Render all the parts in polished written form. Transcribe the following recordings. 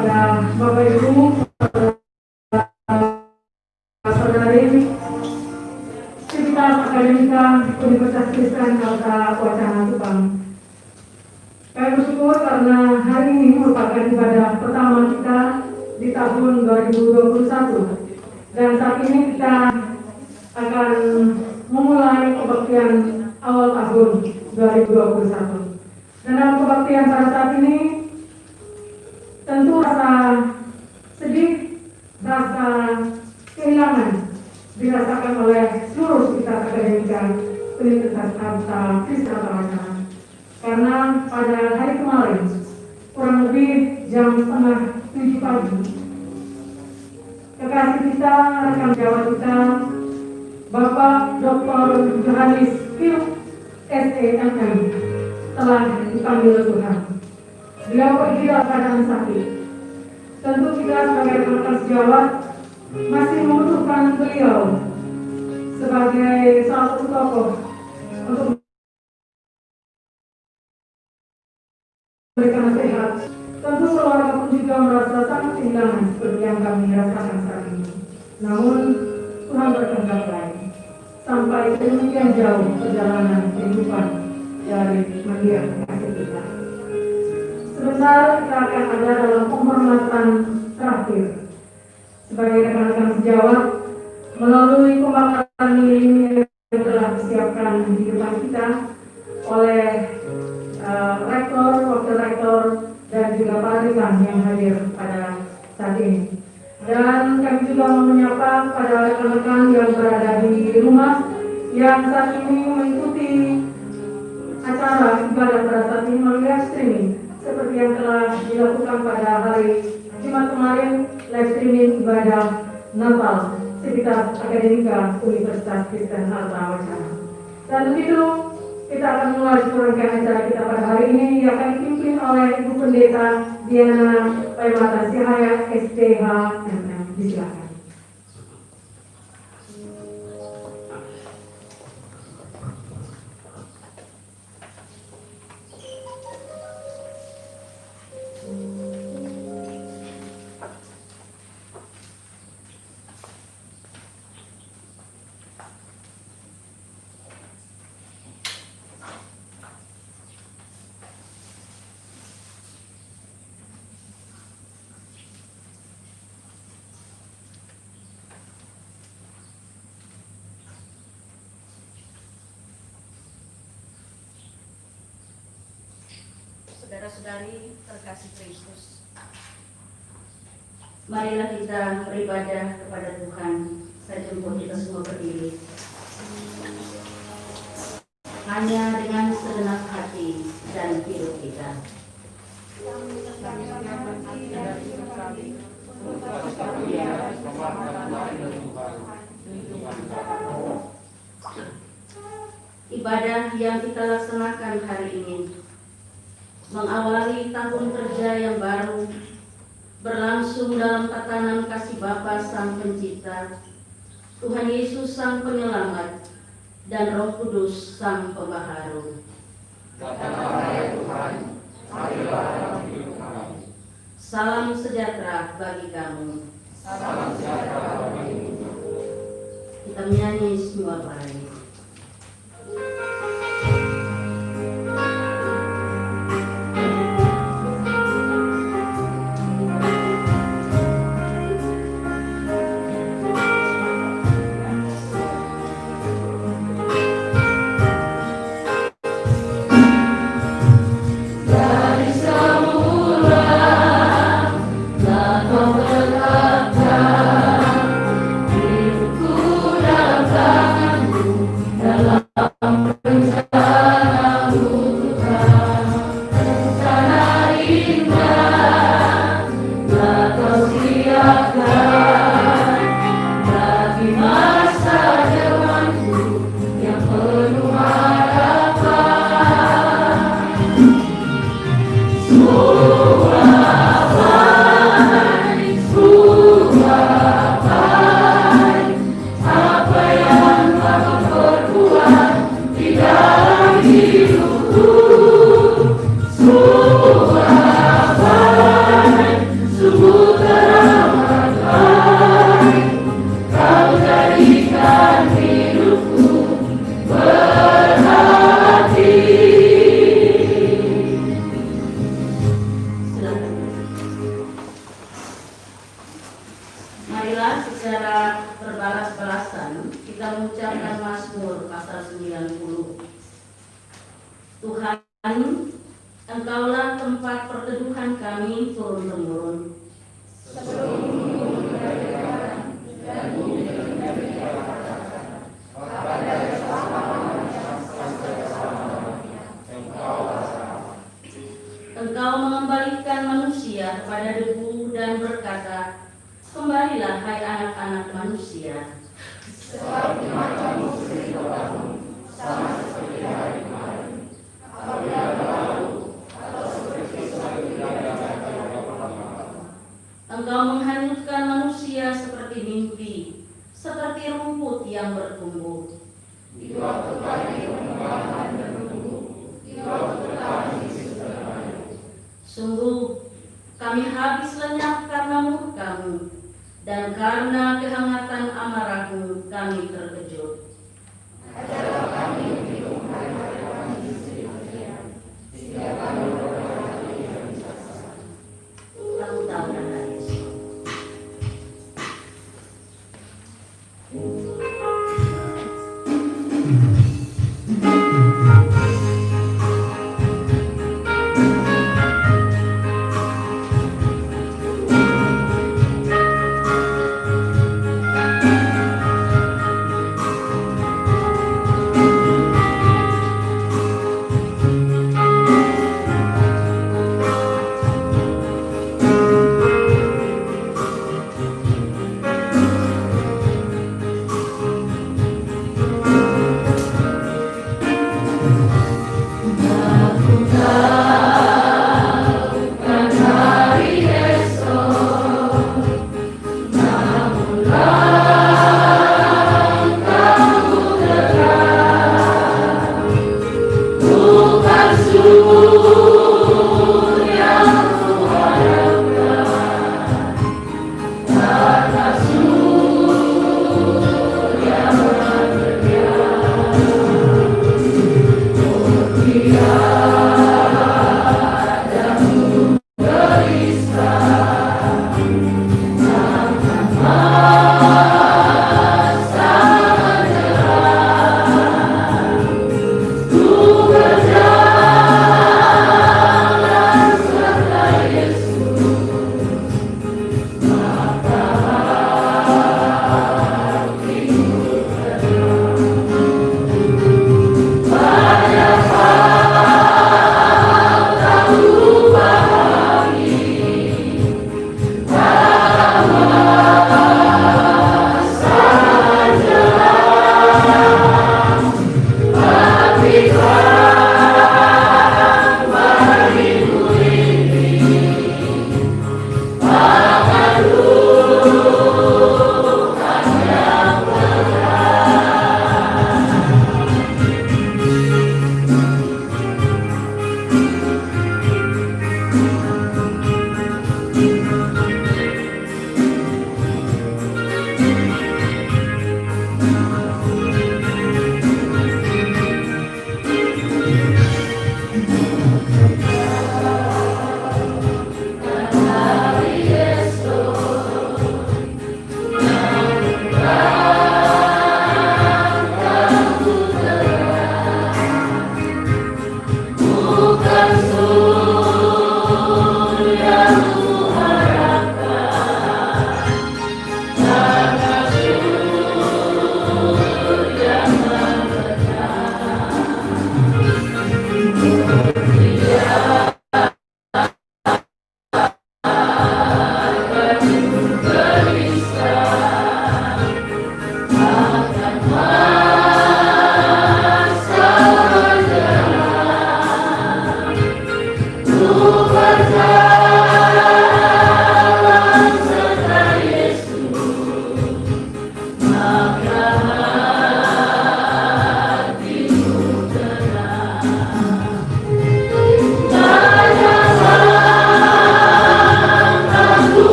kepada Bapak Ibu, saudari Civitas Akademika Universitas Kristen Alta Wacana Subang. Kami bersyukur karena hari ini merupakan ibadah pertama kita di tahun 2021 dan saat ini kita akan memulai kebaktian awal tahun 2021. Dan dalam kebaktian pada saat ini tentu rasa sedih, rasa kehilangan dirasakan oleh seluruh Civitas Akademika Universitas Alta Kristen Wacana. Karena pada hari kemarin kurang lebih jam 6:30 pagi, kekasih kita, rekan sejawat kita, Bapak Dr. Johannes Philip SEMM telah dipanggil Tuhan. Beliau pergi dalam keadaan sakit. Tentu kita sebagai rekan sejawat masih membutuhkan beliau sebagai salah satu tokoh untuk memberikan nasihat. Tentu keluarga pun juga merasa sangat kehilangan seperti yang kami rasakan saat ini. Namun Tuhan berkehendak lain. Sampai demikian jauh perjalanan kehidupan dari mendiang kasih kita. Sebentar kita akan ada dalam penghormatan terakhir sebagai rekan-rekan sejawat melalui pembakaran lilin yang telah disiapkan di depan kita oleh rektor, wakil rektor, dan juga pabrikan yang hadir pada saat ini. Dan kami juga mau menyapa pada rekan-rekan yang berada di rumah yang saat ini mengikuti acara ibadah pada saat ini melalui live streaming seperti yang telah dilakukan pada hari Jumat kemarin, live streaming ibadah Natal Civitas Akademika Universitas Kristen Alta Wacana. Dan begitu kita akan mulai rangkaian acara kita pada hari ini yang akan dipimpin oleh Ibu Pendeta Diana Paimata Sihaya SDH MM. Disilakan. Saudara-saudari terkasih Kristus, marilah kita beribadah kepada Tuhan. Saya jemput kita semua berdiri. Hanya dengan segenap hati dan hidup kita. Ibadah yang kita laksanakan hari ini mengawali tahun kerja yang baru, berlangsung dalam tatanan kasih Bapa Sang Pencipta, Tuhan Yesus Sang Penyelamat, dan Roh Kudus Sang Pembaharu. Salam sejahtera bagi kamu. Kita menyanyi semua baik. Hidupku dalam tangan secara berbalas-balasan kita mengucapkan Mazmur pasal 90. Tuhan, Engkaulah tempat perteduhan kami turun-temurun. Engkau mengembalikan manusia kepada debu dan berkata, kembalilah hai anak-anak manusia. Engkau menghanyutkan manusia seperti mimpi, seperti rumput yang bertumbuh. Sungguh, kami habis lenyap karena murka-Mu, dan karena kehangatan amarah-Mu kami terkejut. Aku tahu dan hadis.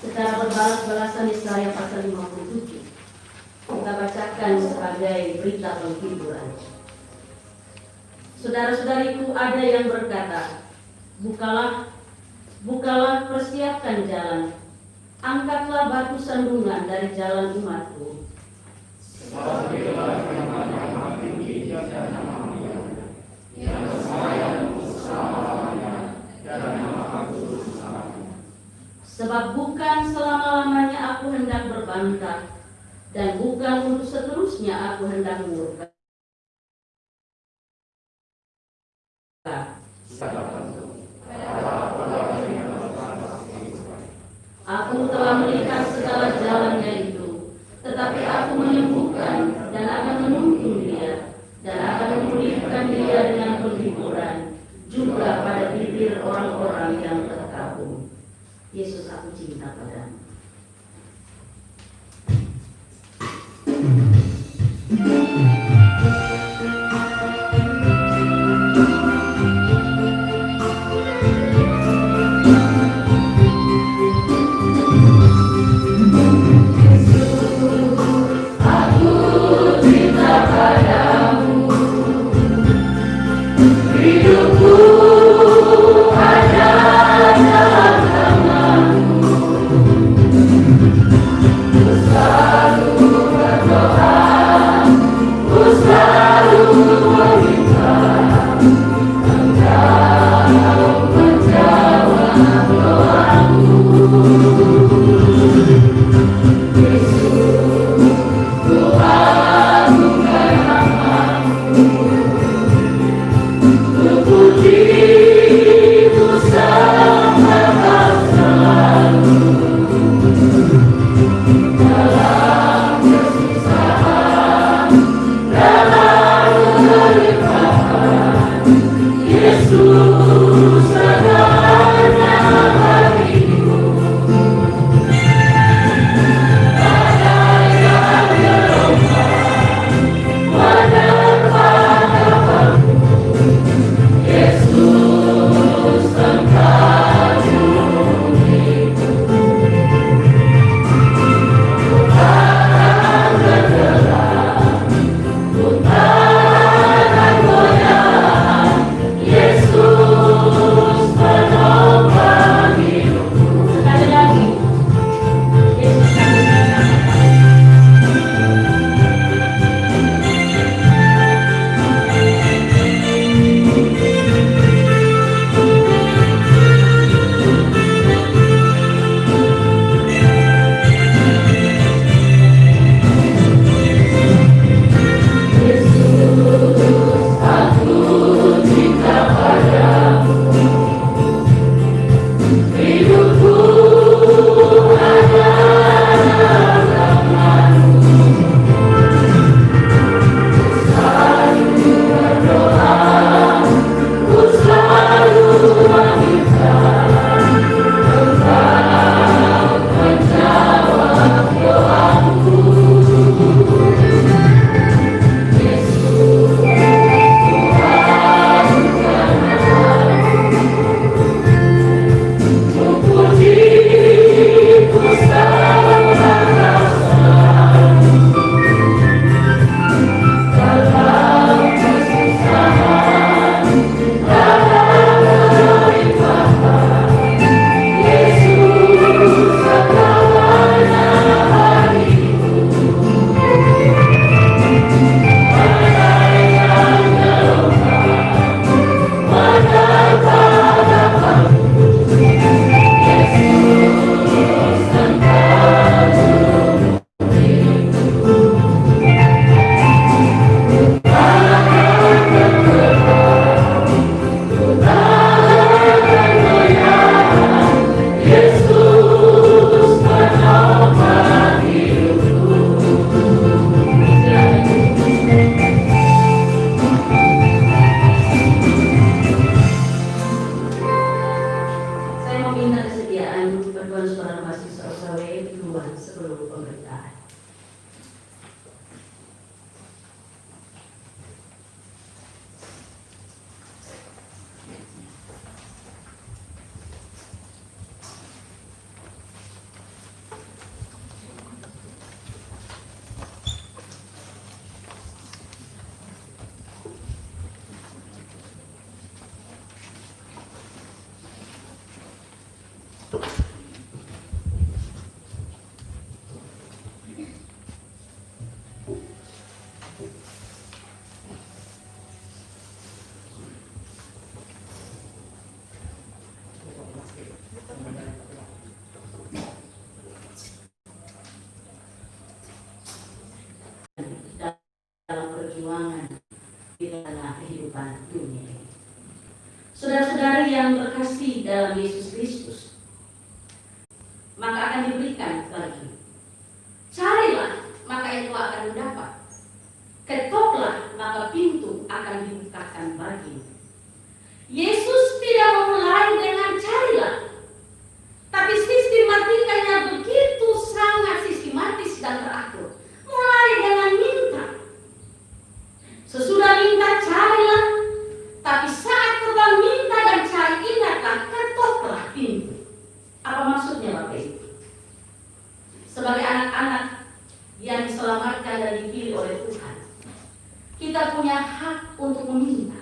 secara berbalas-balasan Yesaya pasal 57. Kita bacakan sebagai berita penghiburan. Saudara-saudariku, ada yang berkata, bukalah, persiapkan jalan, angkatlah batu sandungan dari jalan umatku. Sebab bukan selama-lamanya aku hendak berbantah, dan bukan untuk seterusnya aku hendak murka. Aku telah melihat segala jalannya itu, tetapi aku menyembuhkan dan akan menuntun dia, dan akan memulihkan dia dengan penghiburan, juga pada bibir orang-orang yang terkagum. Yesus, aku cinta padamu. maka akan diberikan lagi. Carilah, maka itu akan mendapat. Ketoklah, maka pintu akan dibukakan bagi. Yesus tidak memulai dengan carilah, tapi sistematikanya begitu sangat sistematis dan teratur. Mulai dengan minta. Sesudah minta, carilah. Tapi saat telah minta dan cari, ingatlah, ketoklah pintu. Apa maksudnya Bapak Ibu? Sebagai anak-anak yang diselamatkan dan dipilih oleh Tuhan, kita punya hak untuk meminta.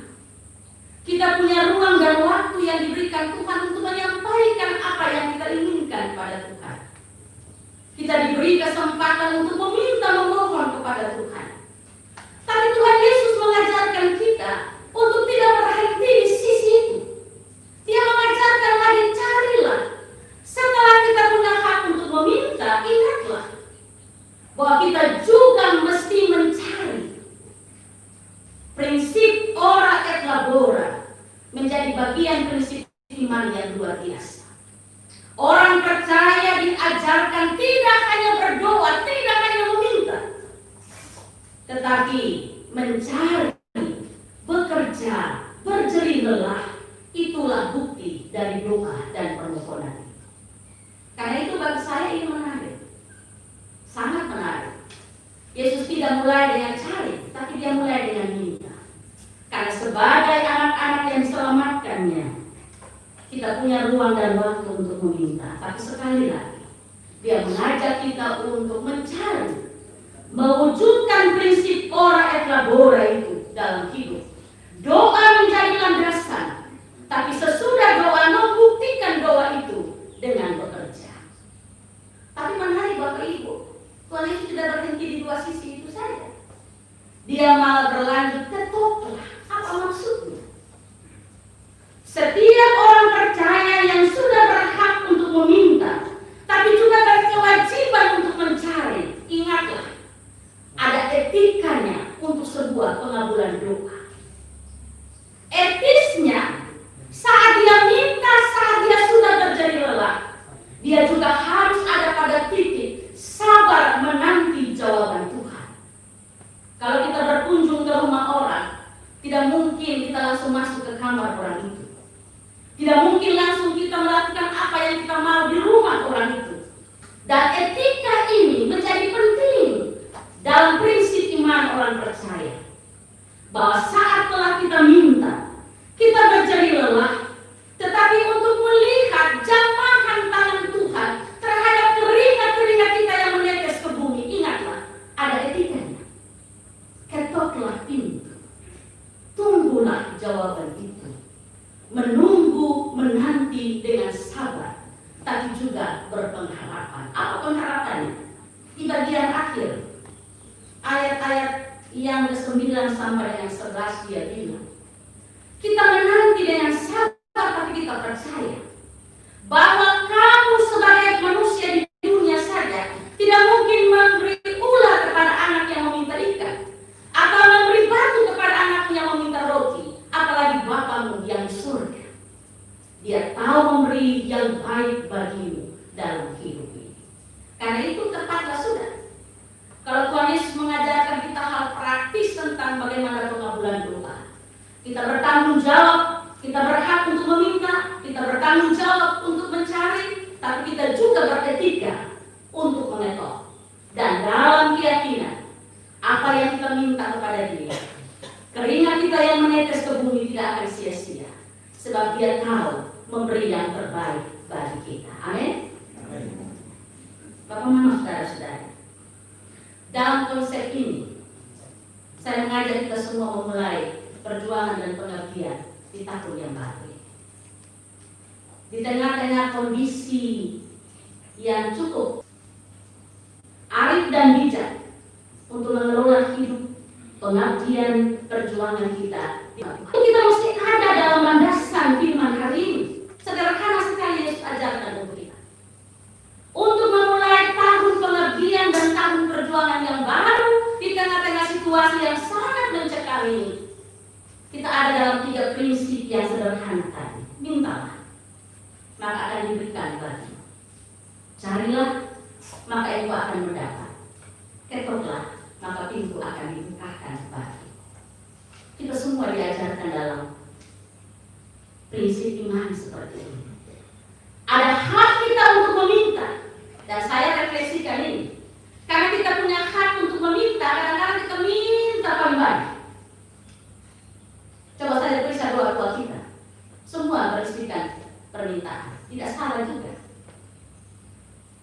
Kita punya ruang dan waktu yang diberikan Tuhan untuk menyampaikan apa yang kita inginkan pada Tuhan. Kita diberi kesempatan untuk meminta, memohon kepada Tuhan. Tapi Tuhan Yesus mengajarkan kita untuk tidak berhenti di sisi itu. Dia mengajarkan lagi, carilah. Setelah kita punya hak untuk meminta, ingatlah bahwa kita juga mesti mencari. Prinsip ora et labora menjadi bagian prinsip iman yang luar biasa. Orang percaya diajarkan tidak hanya berdoa, tidak hanya meminta, tetapi mencari, bekerja, berjerih lelah. Itulah bukti dari doa dan permohonan. Karena itu bagi saya ini menarik, sangat menarik. Yesus tidak mulai dengan cari, tapi dia mulai dengan minta. Karena sebagai anak-anak yang diselamatkannya, kita punya ruang dan waktu untuk meminta. Tapi sekali lagi, dia mengajak kita untuk mencari, mewujudkan prinsip ora et labora itu dalam hidup. Doa menjadi landasan, tapi sesudah doa membuktikan doa itu dengan bekerja. Tapi menarik Bapak Ibu, Tuhan Yesus tidak berhenti di dua sisi itu saja. Dia malah berlanjut, ketoklah. Apa maksudnya? Setiap orang percaya yang sudah berhak untuk meminta, tapi juga berkewajiban untuk mencari. Ingatlah, ada etikanya untuk sebuah pengabulan doa. Etisnya, saat dia minta, saat dia sudah terjadi lelah, dia juga harus ada pada titik sabar menanti jawaban Tuhan. Kalau kita berkunjung ke rumah orang, tidak mungkin kita langsung masuk ke kamar orang itu. Tidak mungkin langsung kita melakukan apa yang kita mau di rumah orang itu. Dan etika ini menjadi penting dalam prinsip iman orang percaya. Bahwa saat telah kita minta, kita berjerih lelah, tetapi untuk melihat jamahan tangan Tuhan terhadap keringat-keringat kita yang menetes ke bumi, ingatlah, ada etikanya. Ketoklah pintu. Tunggulah jawaban itu. Menunggu, menanti dengan sabar, tapi juga berpengharapan. Apa pengharapannya? Di bagian akhir, ayat-ayat yang ke-9 sampai dengan 11 dia bilang, kita menanti dengan sabar, tapi kita percaya bahwa kamu sebagai manusia di dunia saja tidak mungkin memberi ular kepada anak yang meminta ikan, atau memberi batu kepada anak yang meminta roti, apalagi Bapamu yang di surga. Dia tahu memberi yang baik bagimu dalam hidup ini. Karena itu tepatlah sudah. Kalau Tuhan Yesus mengajarkan kita hal praktis tentang bagaimana pengabulan doa, kita bertanggung jawab, kita berhak untuk meminta, kita bertanggung jawab untuk mencari, tapi kita juga beretika untuk mengetok. Dan dalam keyakinan, apa yang kita minta kepada Dia, keringat kita yang menetes ke bumi tidak akan sia-sia, sebab Dia tahu memberi yang terbaik bagi kita. Amin. Bapak Mama, saudara-saudara, dalam konsep ini saya mengajak kita semua memulai perjuangan dan pengabdian di tahun yang baru. Di tengah-tengah kondisi yang cukup arif dan bijak untuk mengelola hidup, pengabdian, perjuangan kita. Kita mesti ada dalam landasan firman hari ini. Sederhana sekali Yesus ajarkan untuk kita. Untuk memulai tahun pengabdian dan tahun perjuangan yang baru di tengah-tengah situasi yang sangat mencekam ini, kita ada dalam 3 prinsip yang sederhana tadi. Mintalah, maka akan diberikan bagimu. Carilah, maka engkau akan mendapat. Ketoklah, maka pintu akan dibukakan bagi. Kita semua diajarkan dalam prinsip iman seperti ini. Ada hak kita untuk meminta, dan saya refleksikan ini. Karena kita punya hak untuk meminta, kadang-kadang kita minta paling banyak. Coba saya periksa doa-doa kita. Semua berisikan permintaan, tidak salah juga.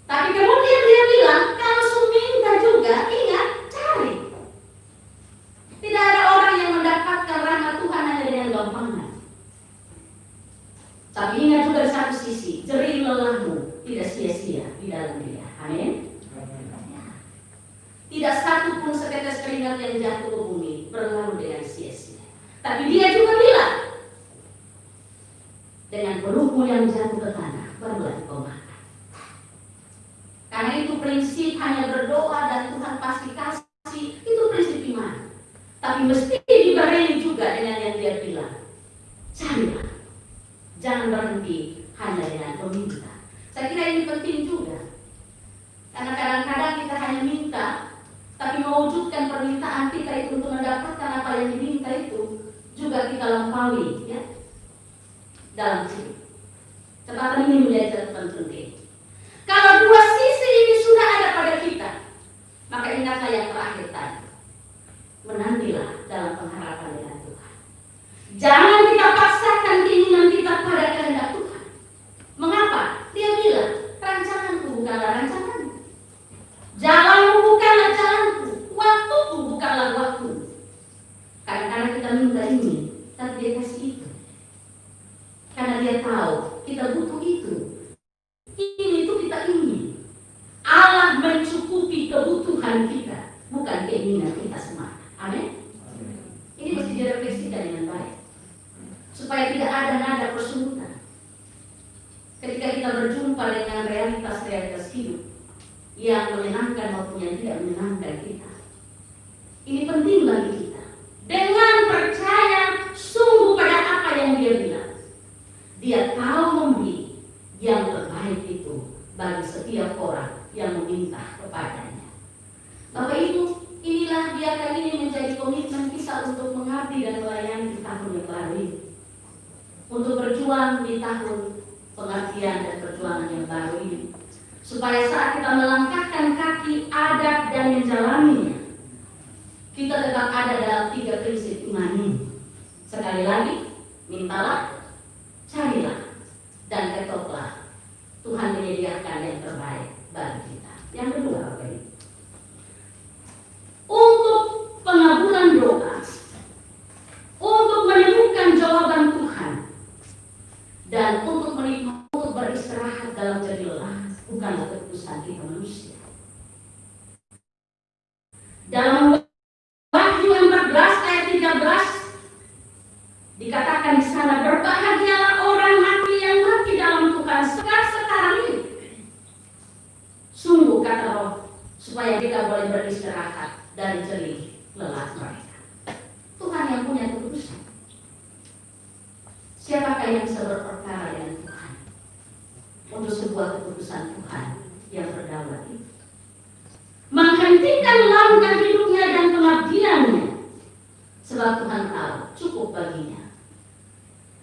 Tapi kemudian dia bilang, kalau meminta juga, ingat, cari. Tidak ada orang yang mendapatkan rahmat Tuhan hanya dengan gampangan. Tapi ingat juga di satu sisi, jerih lelahmu tidak sia-sia di dalam dia. Amin. Tidak satu pun setetes keringat yang jatuh ke bumi berlalu dengan sia-sia. Tapi dia juga bilang, dengan pelukmu yang jatuh ke tanah, barulah kau makan. Karena itu prinsip hanya berdoa dan Tuhan pasti kasih, itu prinsip iman. Tapi mesti diberi juga dengan yang dia bilang, carilah, jangan berhenti hanya dengan meminta. Saya kira ini penting juga, karena kadang-kadang kita hanya minta, tapi mewujudkan permintaan kita itu untuk mendapatkan apa yang diminta itu juga kita lampaui, ya, dalam sini. Catatan ini menjadi catatan penting. Kalau dua sisi ini sudah ada pada kita, maka ingatlah yang terakhir tadi. Menantilah dalam pengharapan dengan Tuhan. Jangan kita paksakan keinginan kita pada kehendak Tuhan. Mengapa? Dia bilang, rancanganku bukanlah rancanganmu. Jalanmu bukanlah jalanku. Waktuku bukanlah waktu. Kadang-kadang kita minta ini, tapi dia kasih itu. Karena dia tahu kita butuh itu. Ini itu kita ingin. Allah mencukupi kebutuhan kita, bukan keinginan kita semata. Amin. Ini mesti direfleksikan dengan baik, supaya tidak ada nada persungutan ketika kita berjumpa dengan realitas-realitas hidup yang menyenangkan maupun yang tidak menyenangkan kita. Ini penting bagi kita. Dengan percaya sungguh pada apa yang dia bilang, dia tahu memberi yang terbaik itu bagi setiap orang yang meminta kepadanya. Bapak Ibu, inilah biarkan ini menjadi komitmen kita untuk mengabdi dan melayani di tahun yang baru ini. Untuk berjuang di tahun pengabdian dan perjuangan yang baru ini. Supaya saat kita melangkahkan kaki adat dan menjalaninya, kita tetap ada dalam 3 prinsip iman ini. Sekali lagi, mintalah, carilah, dan ketoklah. Tuhan menyediakan yang terbaik bagi kita. Yang kedua, Bapak Ibu, untuk pengabulan doa, untuk menemukan jawaban Tuhan, dan untuk menikmati, untuk beristirahat dalam jerih lelah, bukanlah keputusan kita manusia. Dalam Wahyu 14 ayat 13 dikatakan di sana, berbahagialah orang mati yang mati dalam Tuhan sekarang ini. Sungguh kata Roh, supaya kita boleh beristirahat dari jerih lelah mereka. Tuhan yang punya keputusan. Siapakah yang bisa berperkara dengan Tuhan untuk sebuah keputusan Tuhan yang berdaulat itu? Menghentikan langkah hidupnya dan pengabdiannya, sebab Tuhan tahu cukup baginya,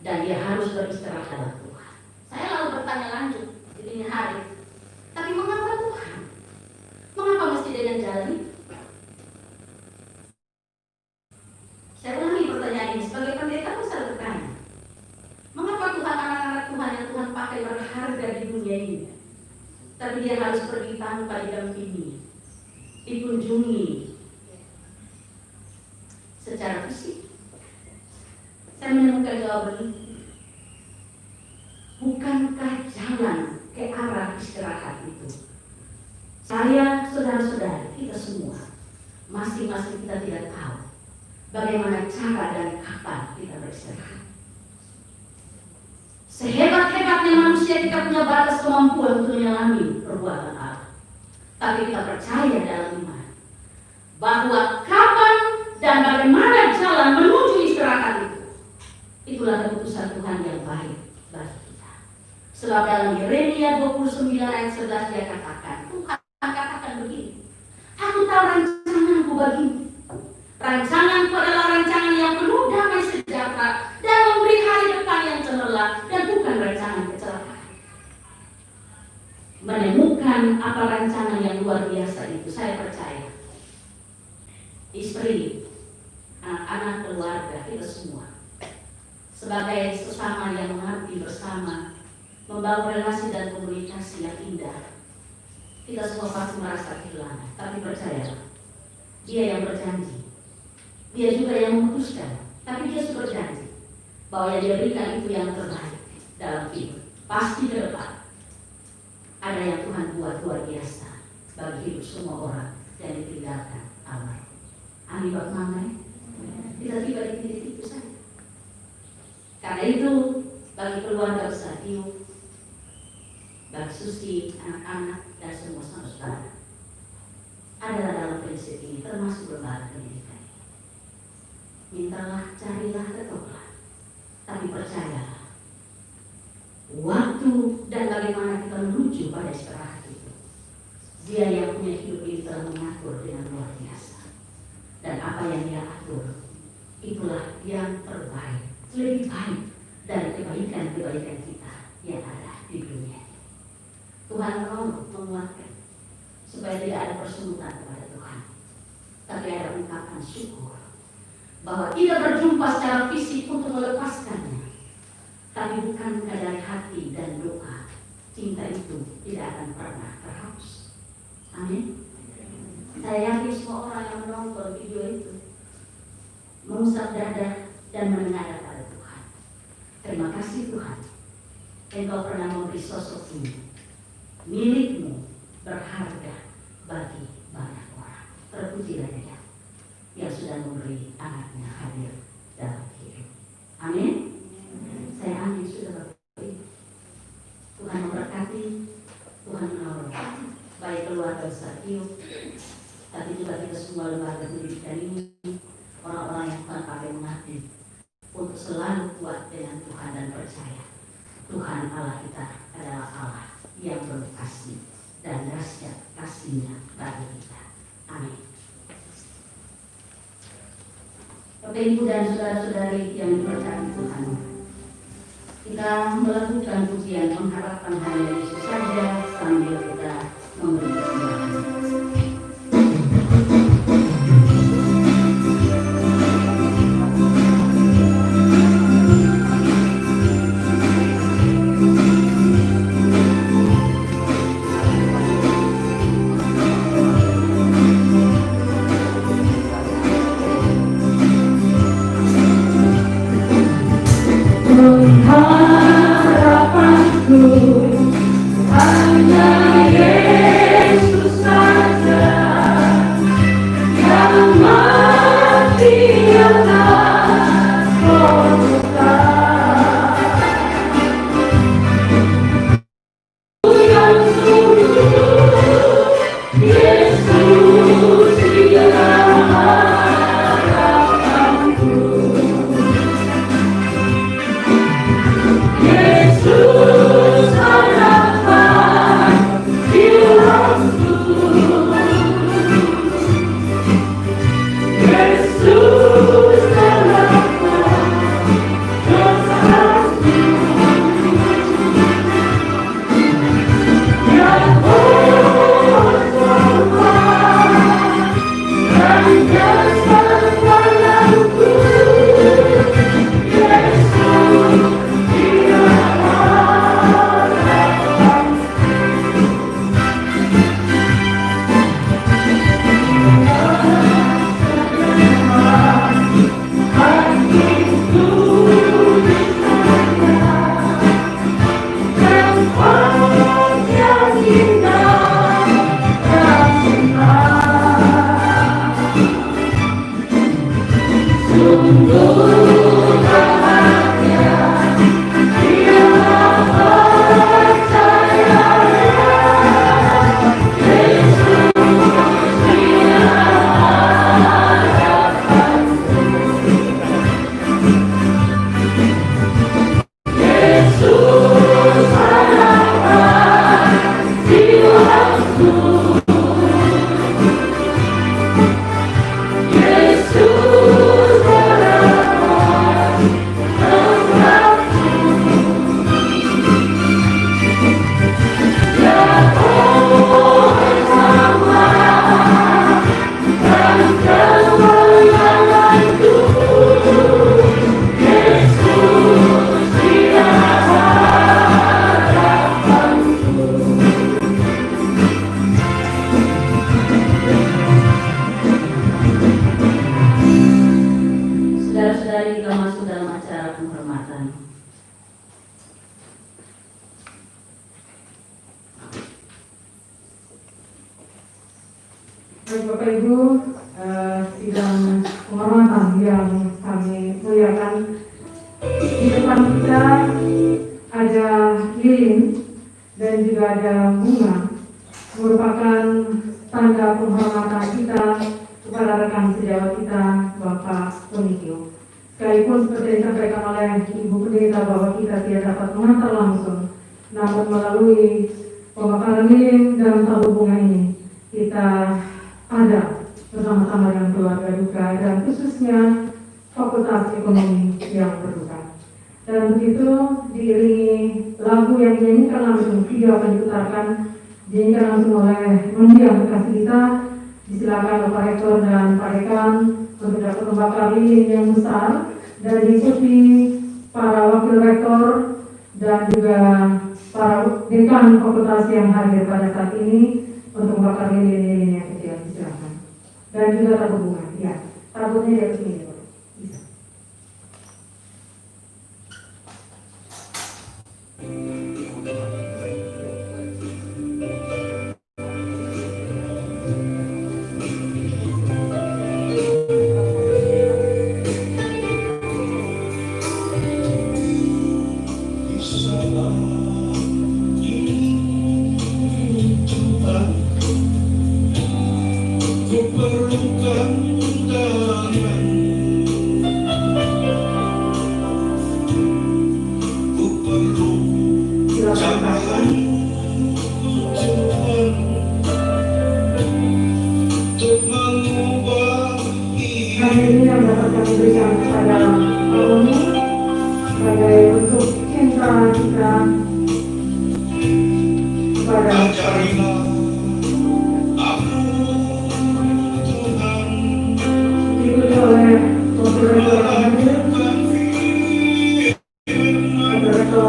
dan dia harus beristirahat dalam Tuhan. Saya lalu bertanya lanjut di dini hari, tapi mengapa Tuhan? Mengapa mesti dengan jalan itu? Saya ulangi pertanyaan ini sebagai pendeta pun saya bertanya, mengapa Tuhan anak-anak Tuhan yang Tuhan pakai berharga di dunia ini, tapi dia harus pergi tanpa didampingi, dikunjungi secara fisik? Saya menemukan jawaban itu. Bukankah jalan ke arah istirahat itu? Saya, saudara-saudara, kita semua, masing-masing kita tidak tahu bagaimana cara dan kapan kita beristirahat. Sehebat-hebatnya manusia, kita punya batas kemampuan untuk menyelami perbuatan Allah. Tapi kita percaya dalam iman bahwa kapan dan bagaimana jalan menuju istirahat itu, itulah keputusan Tuhan yang baik bagi kita. Sebab dalam Yeremia 29 ayat 11 dia katakan, Tuhan katakan begini, aku tahu rancanganku bagimu. Rancanganku adalah rancangan yang penuh damai sejahtera dan memberi hari depan yang cemerlang, dan bukan rancangan kecelakaan. Menemukan apa rancangan yang luar biasa itu, saya percaya istri, anak-anak, keluarga, kita semua sebagai sesama yang mengabdi bersama, membangun relasi dan komunikasi yang indah, kita semua pasti merasa kehilangan. Tapi percayalah, Dia yang berjanji, Dia juga yang memutuskan, tapi Dia sudah berjanji bahwa yang Dia berikan itu yang terbaik dalam hidup. Pasti ke depan ada yang Tuhan buat luar biasa bagi hidup semua orang yang ditinggalkan Allah. Amin Bapak Mama. Kita tiba di titik itu saja. Karena itu bagi keluarga besar Dio, bagi Susi, anak-anak, dan semua saudara, adalah dalam prinsip ini, termasuk lembaga pendidikan. Mintalah, carilah, ketoklah, tapi percayalah, waktu dan bagaimana kita menuju pada istirahat itu, Dia yang punya hidup ini telah mengatur dengan luar biasa, dan apa yang Dia atur itulah yang terbaik, lebih baik dari kebaikan-kebaikan kita yang ada di dunia. Tuhan mau menguatkan supaya tidak ada persungutan kepada Tuhan, tapi ada ungkapan syukur bahwa tidak berjumpa secara fisik untuk melepaskannya, tapi bukan dari hati dan doa. Cinta itu tidak akan pernah terhapus. Amin. Saya yakin semua orang yang menonton video itu mengusap dada dan menengadah pada Tuhan. Terima kasih Tuhan, Engkau pernah memberi sosok ini, milikmu, berharga bagi banyak orang. Terpujilah Dia yang sudah memberi anaknya hadir dalam hidup. Amin. Saya amin sudah Bapak Ibu. Tuhan memberkati, Tuhan menolong baik keluarga besar Dio, tapi juga kita semua lembaga pendidikan ini, orang-orang yang Tuhan pakai mengabdi untuk selalu kuat dengan Tuhan dan percaya Tuhan Allah kita adalah Allah yang penuh kasih dan dahsyat kasih-Nya bagi kita. Amin. Bapak Ibu dan saudara-saudari yang diberkati Tuhan, kita melakukan pujian mengharapkan hanya Yesus saja sambil kita memberi persembahan. Harapanku hanya Yesus. Baik Bapak Ibu, sidang penghormatan yang kami muliakan, di depan kita ada lilin dan juga ada bunga, merupakan tanda penghormatan kita kepada rekan sejawat kita, Bapak Punikio. Sekalipun seperti disampaikan oleh Ibu Pendeta bahwa kita tidak dapat mengantar langsung, namun melalui pembakaran lilin dalam tabur bunga ini, kita ada bersama-sama dengan keluarga duka dan khususnya Fakultas Ekonomi yang berduka. Dan begitu diiringi lagu yang dinyanyikan langsung, video akan diputarkan, dinyanyikan langsung oleh mendiang kekasih kita. Disilakan Bapak Rektor dan Pak Dekan untuk dapat membakar lilin yang besar dan diikuti para wakil rektor dan juga para dekan fakultas yang hadir pada saat ini untuk membakar lilin-lilin yang kecil. Silakan. Dan juga tabur bunga. Ya, taburnya di atas ini. Bisa. Ini yang dapat kami berikan kepada Alumni sebagai bentuk cinta kita kepada diikuti oleh wakil rektor yang hadir, wakil rektor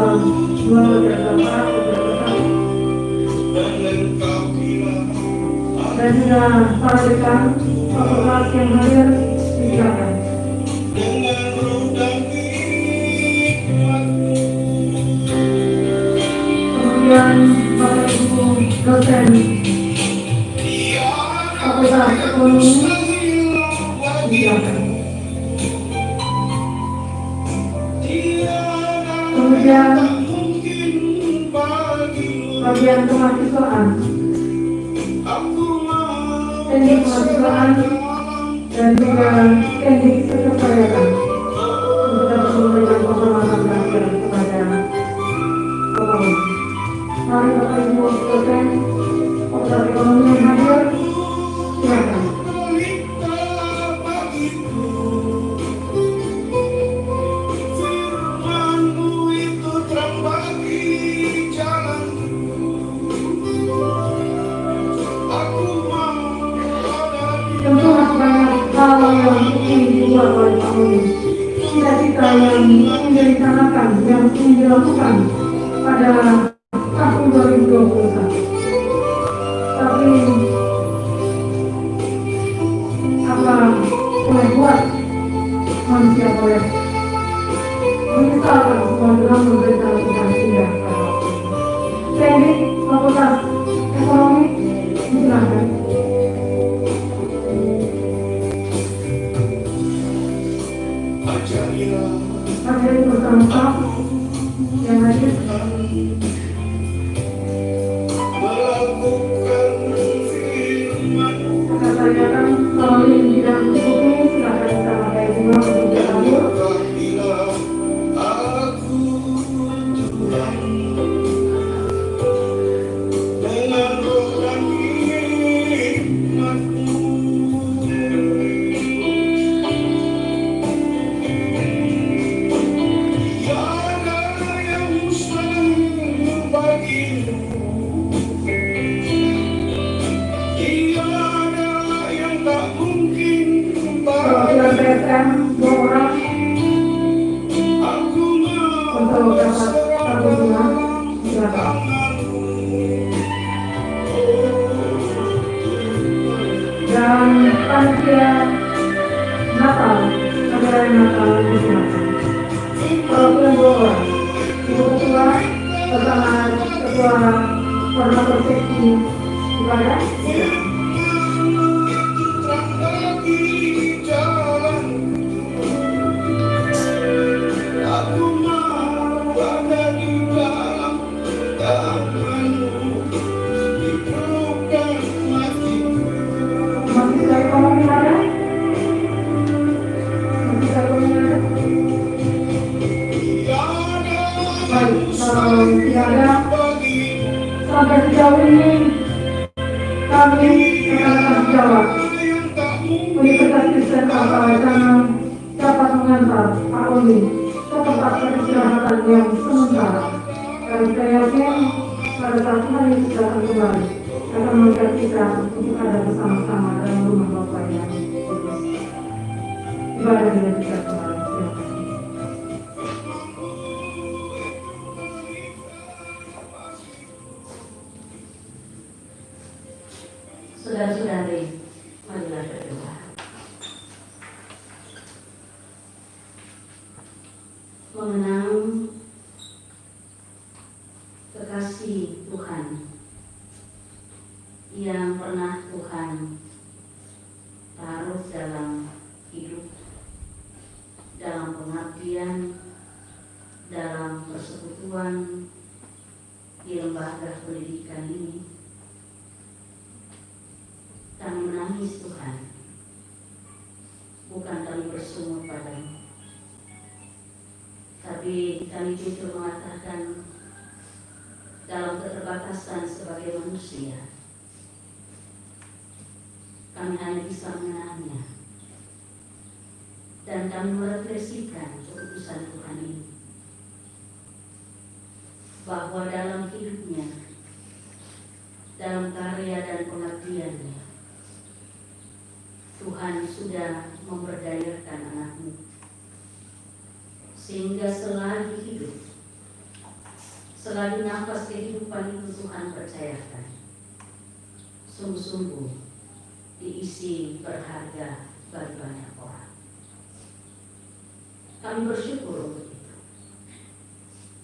2, wakil rektor 4, dan juga para dekan fakultas yang hadir. Silakan. Kemudian Bapak Ibu dosen Fakultas Ekonomi, silakan. Kemudian bagian kemahasiswaan, teknik kemahasiswaan dan juga teknik sekretariatan untuk dapat memberikan penghormatan terakhir kepada pemohon. Mari Bapak Ibu dosen Fakultas Ekonomi yang hadir, silakan. Tentu masih banyak hal yang ingin dibuat oleh Pak Muni, cita-cita yang ingin direncanakan, yang ingin dilakukan pada tahun 2021. Tapi apa boleh buat, manusia boleh menyesalkan semua dengan memberikan Tuhan tidak. Teknik Fakultas Ekonomi, silakan. Hadirin bersama staf yang hadir, sekretariatan melalui bidang hukum, silakan kita pakai bunga untuk ditabur. Perwakilan PSM 2 orang untuk dapat tabur bunga, silakan. Dan panitia Natal, acara Natal, silakan. Perwakilan 2 orang, Ibu Ketua bersama Ketua Koordinator Seksi Ibadah, silakan. Kami akan jawab. Universitas Kristen Kaltara dapat mengantar Pak Oli ke tempat peristirahatan yang sementara. Dan saya yakin pada saat Tuhan Yesus datang kembali akan mengangkat kita untuk ada bersama-sama dalam rumah Bapa yang kudus. Ibadah dengan kita kembali. Terima kasih. Saudara-saudari, marilah berdoa. Mengenang kekasih Tuhan yang pernah Tuhan taruh dalam hidup, dalam pengabdian, dalam persekutuan di lembaga pendidikan ini. Kami menangis Tuhan, bukan kami bersungut padamu, tapi kami justru mengatakan dalam keterbatasan sebagai manusia, kami hanya bisa mengenangnya, dan kami merefleksikan keputusan Tuhan ini, bahwa dalam hidupnya, dalam karya dan pengabdiannya, Tuhan sudah memberdayakan anakmu, sehingga selagi hidup, selagi nafas kehidupan itu Tuhan percayakan, sungguh-sungguh diisi berharga bagi banyak orang. Kami bersyukur untuk itu.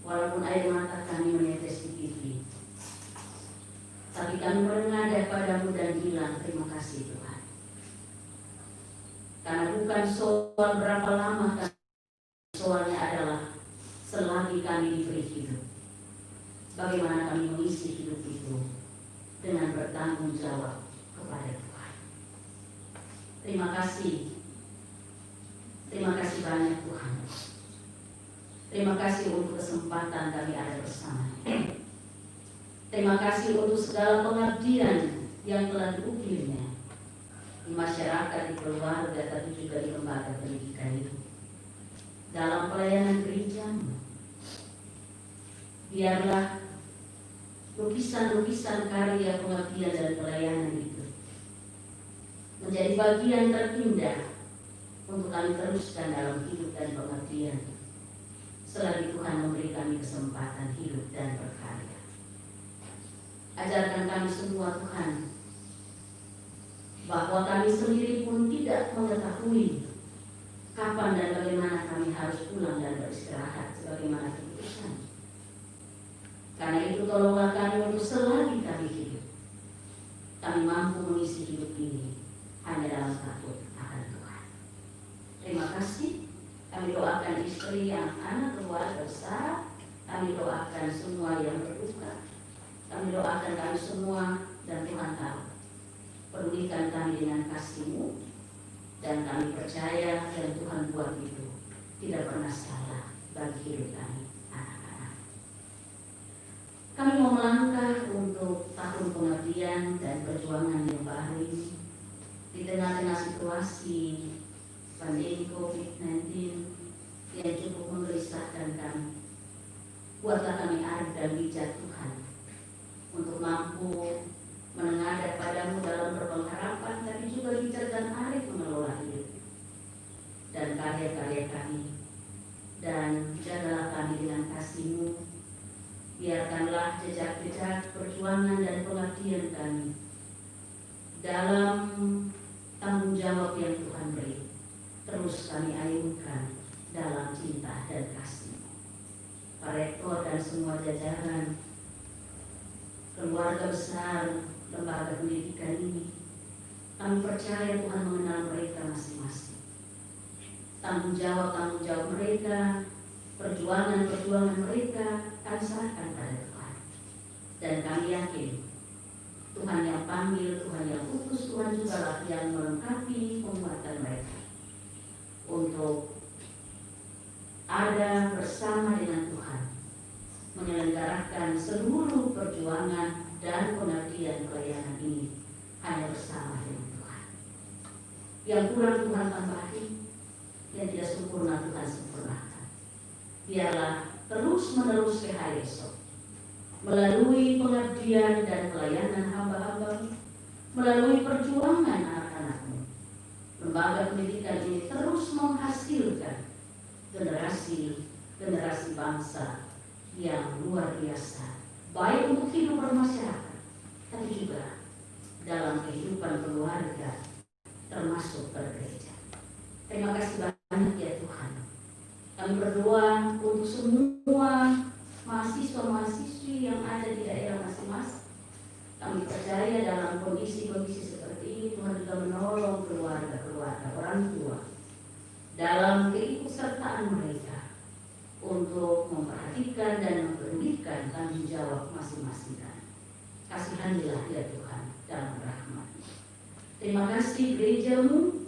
Walaupun air mata kami menetes di pipi, tapi kami menengadah padamu dan bilang terima kasih Tuhan. Karena bukan soal berapa lama kami, soalnya adalah selagi kami diberi hidup, bagaimana kami mengisi hidup itu dengan bertanggung jawab kepada Tuhan. Terima kasih banyak Tuhan. Terima kasih untuk kesempatan kami ada bersama. Terima kasih untuk segala pengabdian yang telah diukirnya di masyarakat, di keluarga, tapi juga di lembaga pendidikan itu. Dalam pelayanan gerejamu, biarlah lukisan-lukisan karya pengabdian dan pelayanan itu menjadi bagian terindah untuk kami teruskan dalam hidup dan pengabdian selagi Tuhan memberi kami kesempatan hidup dan berkarya. Ajarkan kami semua Tuhan, bahwa kami sendiri pun tidak mengetahui kapan dan bagaimana kami harus pulang dan beristirahat sebagaimana keputusan. Karena itu tolonglah kami untuk selagi kami hidup, kami mampu mengisi hidup ini hanya dalam takut akan Tuhan. Terima kasih. Kami doakan istri, anak-anak, keluarga besar. Kami doakan semua yang berduka. Kami doakan kami semua, dan Tuhan tahu, pedulikan kami dengan kasih-Mu, dan kami percaya yang Tuhan buat itu tidak pernah salah bagi hidup kami, anak-anak. Kami mau melangkah untuk tahun pengabdian dan perjuangan yang baru ini di tengah-tengah situasi pandemi COVID-19 yang cukup menggelisahkan kami. Buatlah kami arif dan bijak Tuhan, untuk mampu menengadah padamu dalam berpengharapan, tapi juga bijak dan arif mengelola hidup dan karya-karya kami. Dan jagalah kami dengan kasih-Mu. Biarkanlah jejak-jejak perjuangan dan pengabdian kami dalam tanggung jawab yang Tuhan beri terus kami ayunkan dalam cinta dan kasih. Pak Rektor dan semua jajaran keluarga besar lembaga pendidikan ini, kami percaya Tuhan mengenal mereka masing-masing. Tanggung jawab mereka, perjuangan mereka kami serahkan pada Tuhan. Dan kami yakin Tuhan yang panggil, Tuhan yang utus, Tuhan juga lah yang melengkapi penguatan mereka untuk ada bersama dengan Tuhan menyelenggarakan seluruh perjuangan dan pengabdian pelayanan ini hanya bersama dengan Tuhan. Yang kurang Tuhan tambahi, yang tidak sempurna Tuhan sempurnakan. Biarlah terus menerus PHI esok melalui pengabdian dan pelayanan hamba-hamba, melalui perjuangan anak-anakmu, lembaga pendidikan ini terus menghasilkan generasi bangsa yang luar biasa, baik untuk hidup bermasyarakat, tapi juga dalam kehidupan keluarga, termasuk bergereja. Terima kasih banyak ya Tuhan. Kami berdoa untuk semua mahasiswa-mahasiswi yang ada di daerah masing-masing. Kami percaya dalam kondisi-kondisi seperti ini Tuhan juga menolong keluarga-keluarga, orang tua dalam keikutsertaan mereka untuk memperhatikan dan memperhatikan tanggung jawab masing-masing. Kasihanilah ya Tuhan dalam rahmat. Terima kasih gerejamu,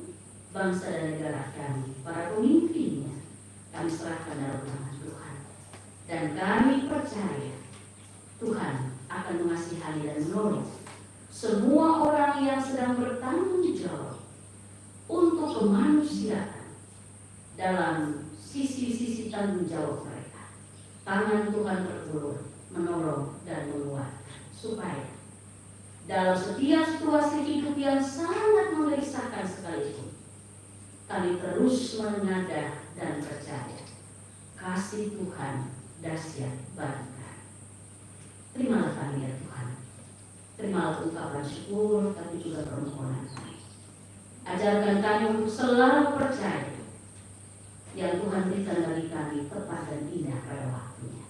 bangsa dan negara kami, para pemimpinnya, kami serahkan dalam tangan Tuhan. Dan kami percaya Tuhan akan mengasihani dan menolong semua orang yang sedang bertanggung jawab untuk kemanusiaan dalam sisi-sisi tanggung jawab mereka. Tangan Tuhan berulur, menolong dan menguatkan supaya dalam setiap situasi hidup yang sangat menggelisahkan sekalipun, kami terus mengadah dan percaya kasih Tuhan dahsyat bagi kami. Terimalah kami ya Tuhan. Terimalah ungkapan syukur tapi juga permohonan kami. Ajarkan kami untuk selalu percaya yang Tuhan berikan bagi kami tepat dan indah pada waktunya.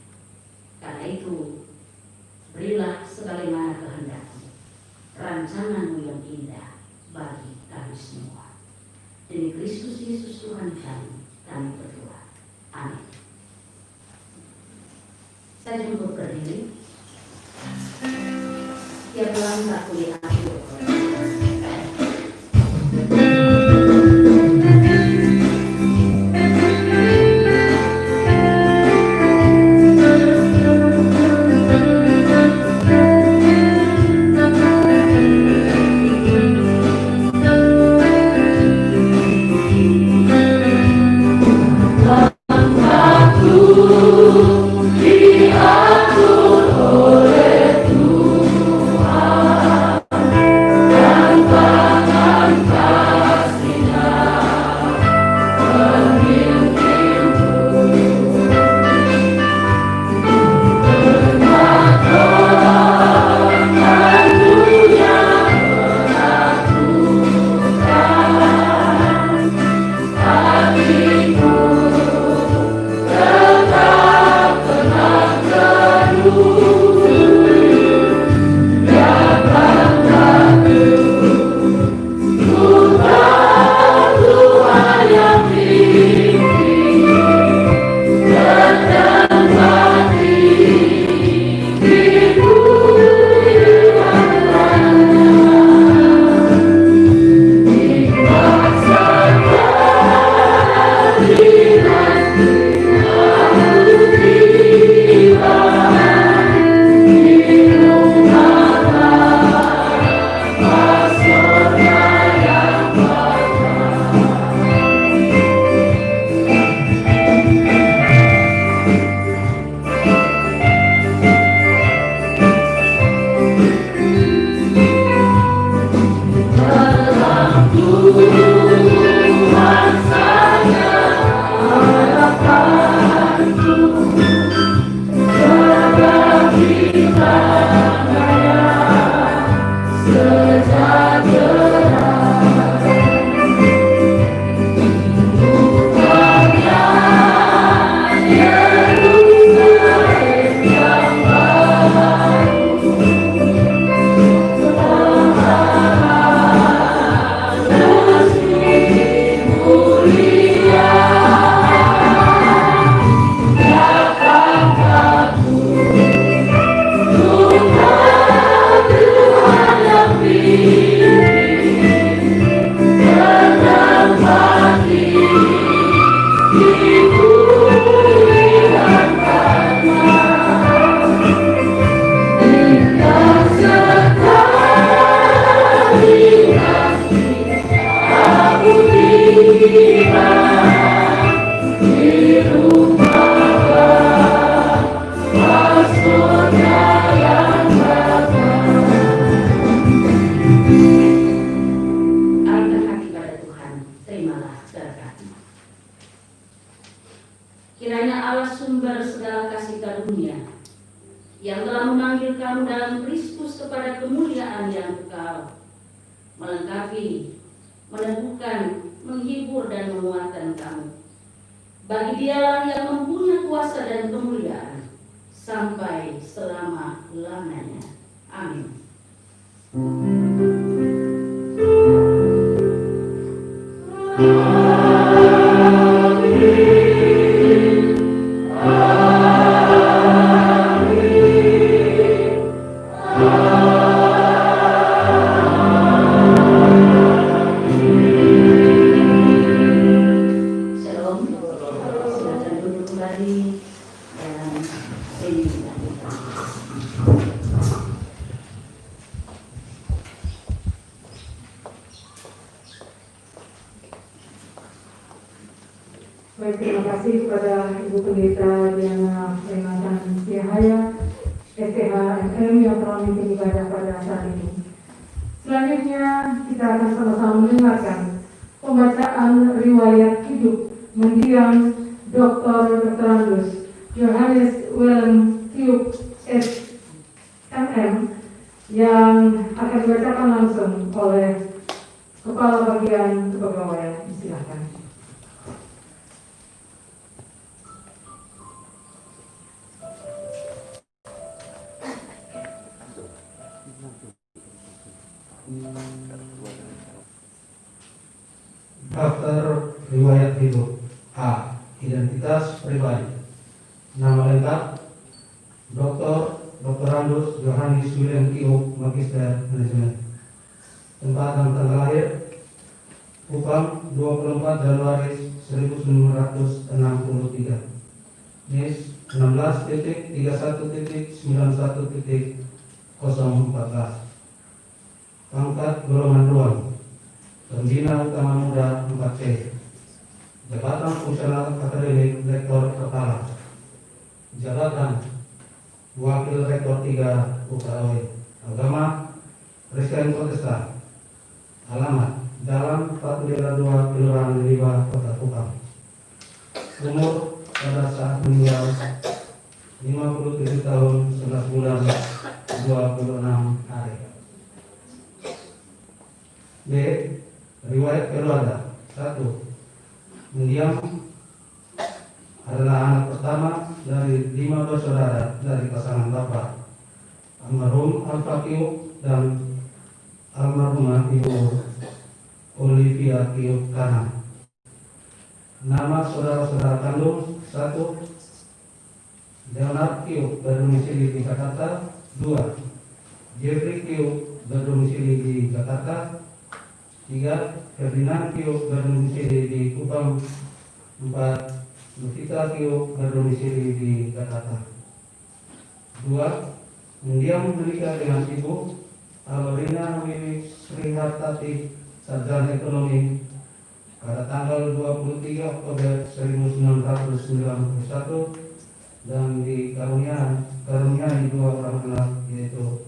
Karena itu, berilah sebagaimana kehendak-Mu, rancangan-Mu yang indah bagi kami semua. Demi Kristus Yesus Tuhan kami berdoa. Amin. Saya jemput berdiri. Yang langkah kuliah Diatur memanggil kamu dalam Kristus kepada kemuliaan yang kekal, melengkapi, meneguhkan, menghibur dan menguatkan kamu. Bagi Dialah yang mempunyai kuasa dan kemuliaan sampai selama-lamanya. Amin. Shalom. Silakan duduk kembali dan ini dilanjutkan. Baik, terima kasih kepada Ibu Pendeta Diana Renatan Yahaya, STHMM yang telah memimpin ibadah pada saat ini. Selanjutnya kita akan sama-sama mendengarkan pembacaan riwayat hidup mendiang Dr. Johannes Willem Kiuk SMM yang akan dibacakan langsung oleh Kepala Bagian Kepegawaian. Silakan. Daftar riwayat hidup. A. Identitas pribadi. Nama lengkap Dr. Johannes Willem Kiuk, Magister Manajemen. Tempat dan tanggal lahir Kupang 24 Januari 1963. NIS 16.31.91.014. Pangkat golongan ruang Pembina Utama Muda 4C. Jabatan Fungsional Akademik Rektor Kepala. Jabatan Wakil Rektor 3 UKW. Agama Kristen Protestan. Alamat Jalan 402 Kelurahan Liba, Kota Kupang. Umur pada saat meninggal 57 tahun 11 bulan 26 hari. B. Riwayat keluarga. 1. Mendiang adalah anak pertama dari 5 bersaudara dari pasangan bapak almarhum Alfa Kiuk dan almarhumah Ibu Olivia Kiuk Kana. Nama saudara-saudara kandung. 1. Leonard Kiuk berdomisili di Jakarta. 2. Jeffrey Kiuk berdomisili di Jakarta. 3. Ferdinand Kiuk berdomisili di Kupang. 4. Lutita Kiuk berdomisili di Jakarta. 2. Mendiang menikah dengan Ibu Alorina Wiwi Srihartati, sarjana ekonomi, pada tanggal 23 Oktober 1991 dan dikaruniai 2 orang anak, yaitu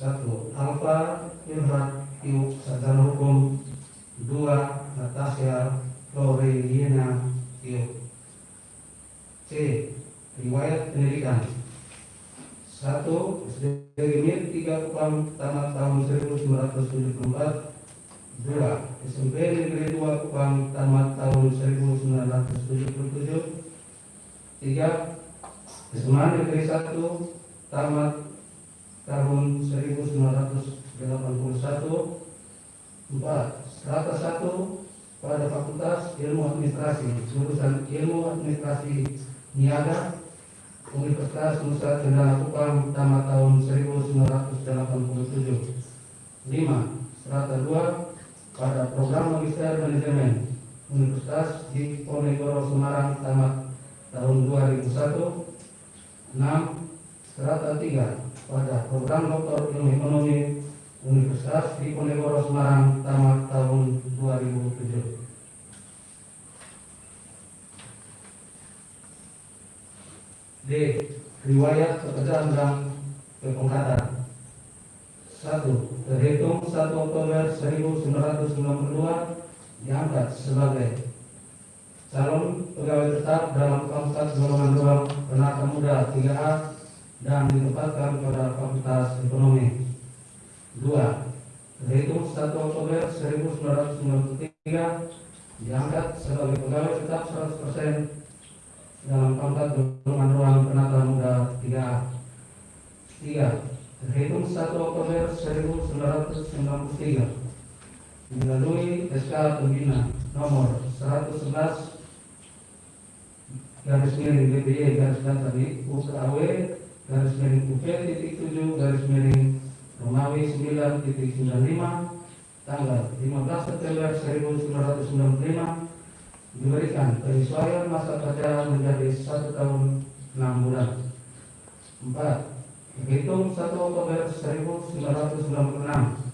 1. Alfa Ilhad Kiuk, sarjana hukum. 2. Natasha Floreliana Kiuk. C. Riwayat pendidikan. 1. SD Limit 3 Kupang, tamat tahun 1974. 2. SMP Negeri 2 Kupang, tamat tahun 1977. 3. SMA Negeri 1, tamat tahun 1981. 4. Strata 1 pada Fakultas Ilmu Administrasi, jurusan Ilmu Administrasi Niaga, Universitas Nusa Tenggara Kupang, tamat tahun 1987. 5. Strata 2 pada program Magister Manajemen, Universitas Diponegoro Semarang, tamat tahun 2001. 6. Strata 3 pada program Doktor Ilmu Ekonomi, Universitas Diponegoro Semarang, tamat tahun 2007. D. Riwayat pekerjaan dan kepangkatan. 1. Terhitung 1 Oktober 1992 diangkat sebagai calon pegawai tetap dalam pangkat golongan 2 Penata Muda 3A dan ditempatkan pada Fakultas Ekonomi. 2. Terhitung 1 Oktober 1993 diangkat sebagai pegawai tetap 100% dalam pangkat golongan ruang penata muda 3A. 3. Terhitung 1 Oktober 1993 melalui SK Pembina nomor 111 garis miring DPY garis datar UKW garis miring UP.7 garis miring Romawi 9.95 tanggal 15 September 1995 diberikan penyesuaian masa kerja menjadi 1 tahun 6 bulan. 4. Terhitung 1 Oktober 1996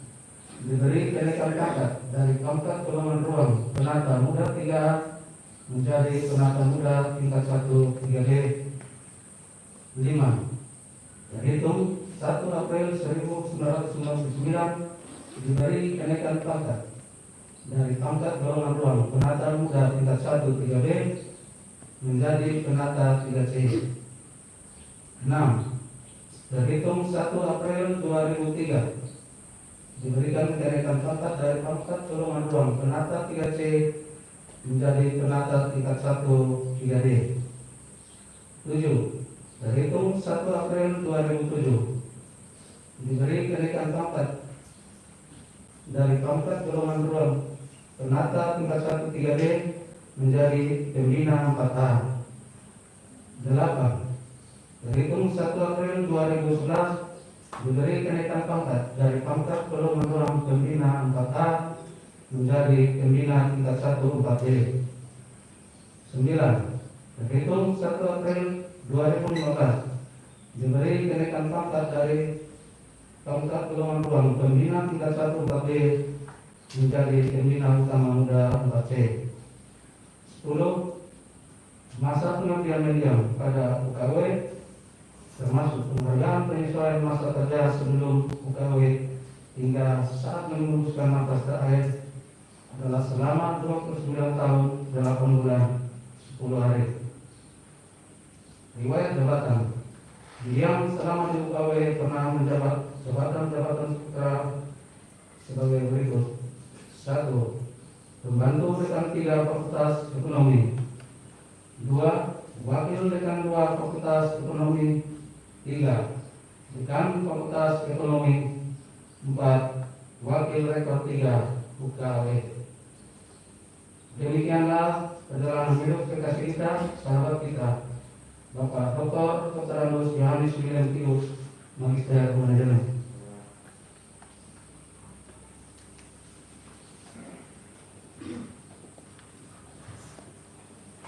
diberi kenaikan pangkat dari pangkat golongan ruang penata muda 3A menjadi penata muda tingkat 1 3D. 5. Terhitung 1 April 1999 diberi kenaikan pangkat dari pangkat golongan ruang penata muda tingkat 1 3B menjadi penata 3C. 6. Terhitung 1 April 2003 diberikan kenaikan pangkat dari pangkat golongan ruang penata 3C menjadi penata tingkat 1 3D. 7. Terhitung 1 April 2007 diberi kenaikan pangkat dari pangkat golongan ruang penata tingkat 1 3D menjadi pembina 4A. 8. Terhitung 1 April 2011 diberi kenaikan pangkat dari pangkat golongan ruang pembina 4A menjadi pembina tingkat 1 4D. 9. Terhitung 1 April 2015 diberi kenaikan pangkat dari pangkat golongan ruang pembina tingkat 1 4D menjadi pembina utama muda 4C. 10. Masa pengabdian mendiang pada UKW termasuk penghargaan penyesuaian masa kerja sebelum UKW hingga saat memutuskan nafas terakhir adalah selama 29 tahun 8 bulan 10 hari. Riwayat jabatan: Diam selama di UKW pernah menjabat jabatan putra sebagai berikut. 1. Pembantu dekan 3 Fakultas Ekonomi. 2. Wakil dekan 2 Fakultas Ekonomi. 3. Dekan Fakultas Ekonomi. 4. Wakil Rektor 3 UKW. Demikianlah perjalanan hidup kekasih kita, sahabat kita, Bapak Dr. Anus Yohanes William Tius, Magister Manajemen.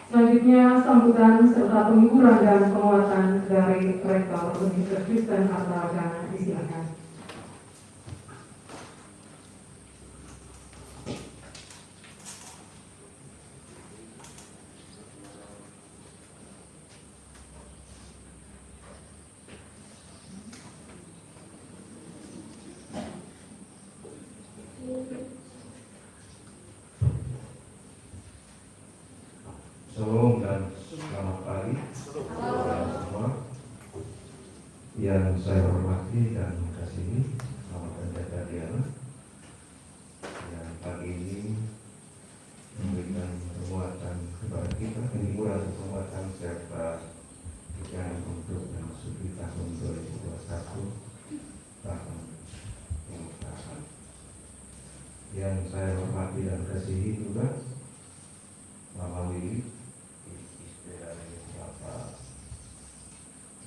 Selanjutnya sambutan serta penghiburan dan penguatan dari Rektor Universitas Kristen Artaragana disilakan. Shalom dan selamat pagi saudara semua yang saya hormati dan kasihi. Selamat Pendeta Diana yang pagi ini memberikan penguatan kepada kita, penghiburan penguatan serta pikiran untuk memasuki tahun 2021, tahun penguasaan. Yang saya hormati dan kasihi juga Mama Willy, istri dari Bapak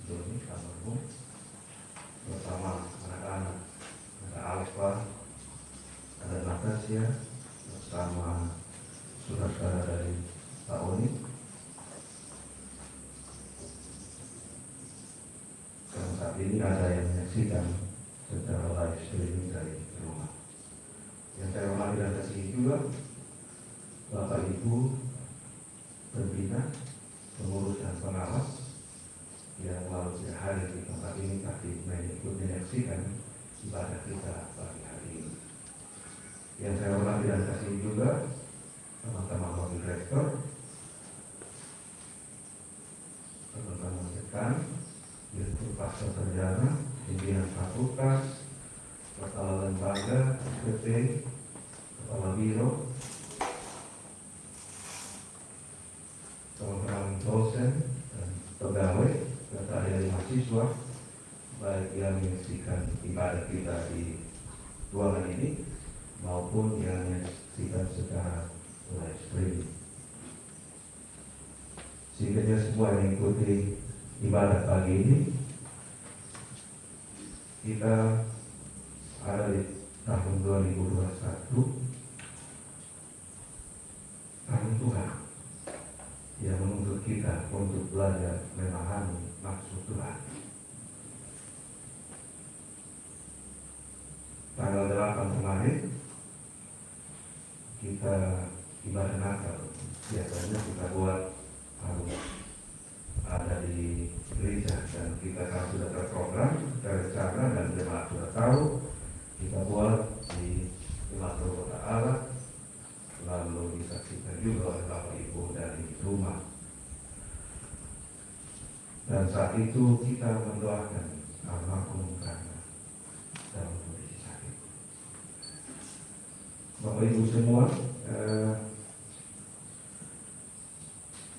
Doni almarhum, bersama anak-anak, ada Alfa, ada Natasha, bersama saudara dari Pak Oni, dan saat ini ada yang menyaksikan secara live streaming dari rumah. Yang saya hormati dan kasihi juga Bapak Ibu pembina, pengurus dan pengawas yang lalu hadir di tempat ini tapi ikut menyaksikan ibadah kita pagi hari ini. Yang saya hormati dan kasihi juga teman-teman wakil rektor, teman-teman dekan, direktur pasca sarjana, pimpinan fakultas, kepala lembaga, SPT, kepala biro, teman-teman dosen dan pegawai, serta dari mahasiswa, baik yang menyaksikan ibadah kita di ruangan ini maupun yang menyaksikan secara live streaming. Sehingga semua yang mengikuti ibadah pagi ini, kita ada di tahun 2021, tahun Tuhan yang menuntut kita untuk belajar memahami maksud Tuhan. Tanggal 8 kemarin kita ibadah Natal. Biasanya kita buat harus ada di gereja, dan kita kan sudah terprogram, terencana, dan jemaat sudah tahu. Kita buat di Jemaat Kota Allah, lalu disaksikan juga oleh Bapak Ibu dari rumah. Dan saat itu kita mendoakan almarhum karena dalam kondisi sakit. Bapak Ibu semua,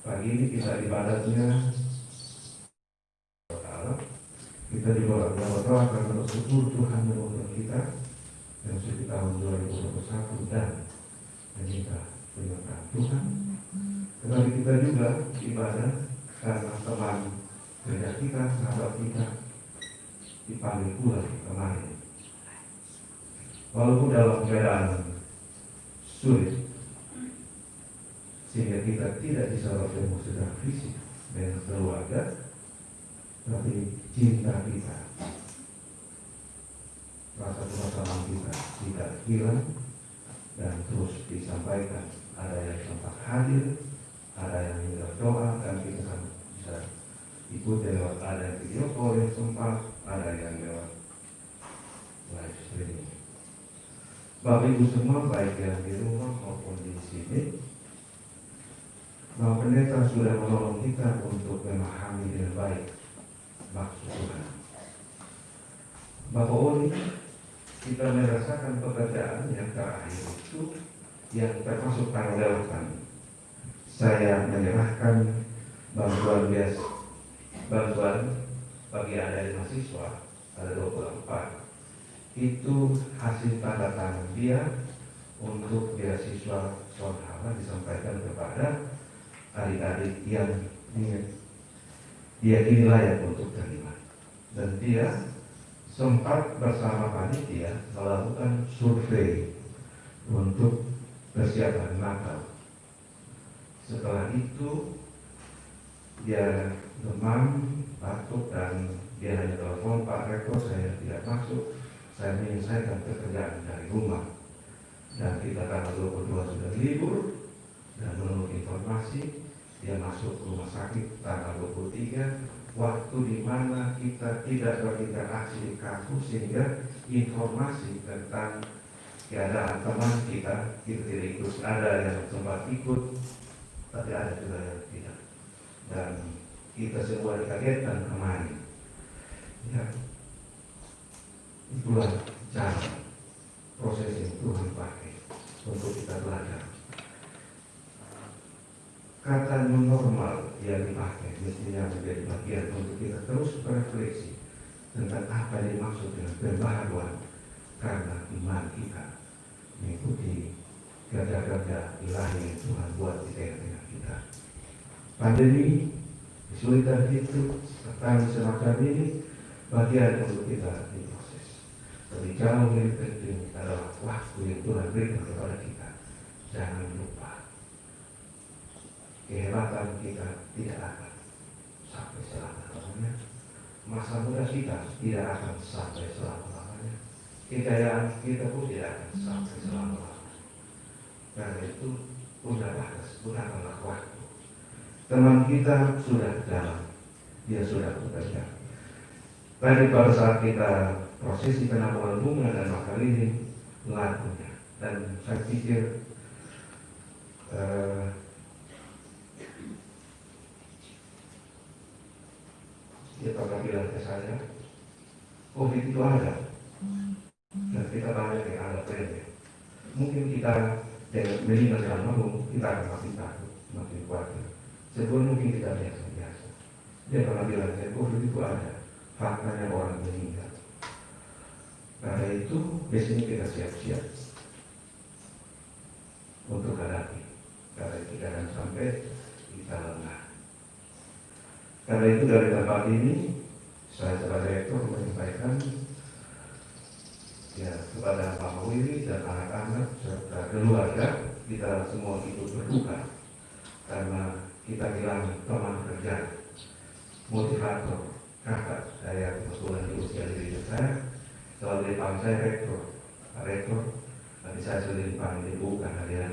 pagi ini kita ibadahnya kita dibawa doa karena bersyukur Tuhan menolong kita yang suci tahun 2021 dan meminta penyertaan Tuhan. Tetapi kita juga ibadah karena teman kerja kita, sahabat kita dipanggil pula kemarin. Walaupun dalam keadaan sulit, sehingga kita tidak bisa bertemu secara fisik dengan keluarga, tapi cinta kita, rasa kebersamaan kita tidak hilang dan terus disampaikan. Ada yang sempat hadir, ada yang berdoa, dan kita bisa ikut lewat, ada yang video call yang sempat, ada yang lewat live streaming. Bapak Ibu semua, baik yang di rumah maupun di sini, bahwa pendeta sudah menolong kita untuk memahami dengan baik maksud Tuhan. Bapak Oli, kita merasakan pekerjaan yang terakhir itu yang termasuk tanggung jawab kami. Saya menyerahkan bantuan bagi adik mahasiswa ada 24. Itu hasil tanda tangan dia untuk beasiswa Sonhala disampaikan kepada adik-adik yang dia kini layak untuk terima. Dan dia sempat bersama panitia melakukan survei untuk persiapan Natal. Setelah itu dia demam, batuk, dan dia hanya telepon, Pak Rektor, saya tidak masuk, saya menyelesaikan pekerjaan dari rumah. Dan kita tanggal 22 sudah libur, dan menurut informasi dia masuk rumah sakit tanggal 23, waktu di mana kita tidak berinteraksi di kampus, sehingga informasi tentang keadaan teman kita tidak ikut. Ada yang sempat ikut, tapi ada juga yang tidak. Dan kita semua dikagetkan kemarin. Ya, itulah cara proses yang Tuhan pakai untuk kita belajar. Kata new normal yang dipakai mestinya menjadi bagian untuk kita terus berefleksi tentang apa yang dimaksud dengan pembaharuan, karena iman kita mengikuti kerja-kerja ilahi yang Tuhan buat di tengah-tengah kita. Pandemi, kesulitan itu, tentang semacam ini bagian untuk kita diproses. Tapi jauh lebih penting adalah waktu yang Tuhan berikan kepada kita. Jangan lupa, kehebatan kita tidak akan sampai selama-lamanya. Masa muda kita tidak akan sampai selama-lamanya. Kejayaan kita pun tidak akan sampai selama-lamanya. Karena itu, gunakanlah waktu. Teman kita sudah jalan, dia sudah bekerja. Tadi pada saat kita prosesi penampungan bunga dan bakal ini lagunya, dan saya pikir dia pernah bilang ke saya, COVID itu ada, dan kita banyak yang ada remeh. Mungkin kita dengan melihat jalan malu, kita akan makin takut, makin khawatir. Sebelum mungkin kita biasa. Dia pernah bilang, COVID itu ada, faktanya orang meninggal. Karena itu biasanya kita siap-siap untuk hadapi. Karena itu jangan sampai kita lengah. Karena itu dari tempat ini saya sebagai rektor menyampaikan ya kepada Pak Mawi dan anak-anak serta keluarga, kita semua ikut berduka karena kita kehilangan teman kerja, motivator, kakak saya kebetulan di usia diri saya selalu dipanggil saya rektor, Pak Rektor, tapi saya sudah dipanggil ibu karena dia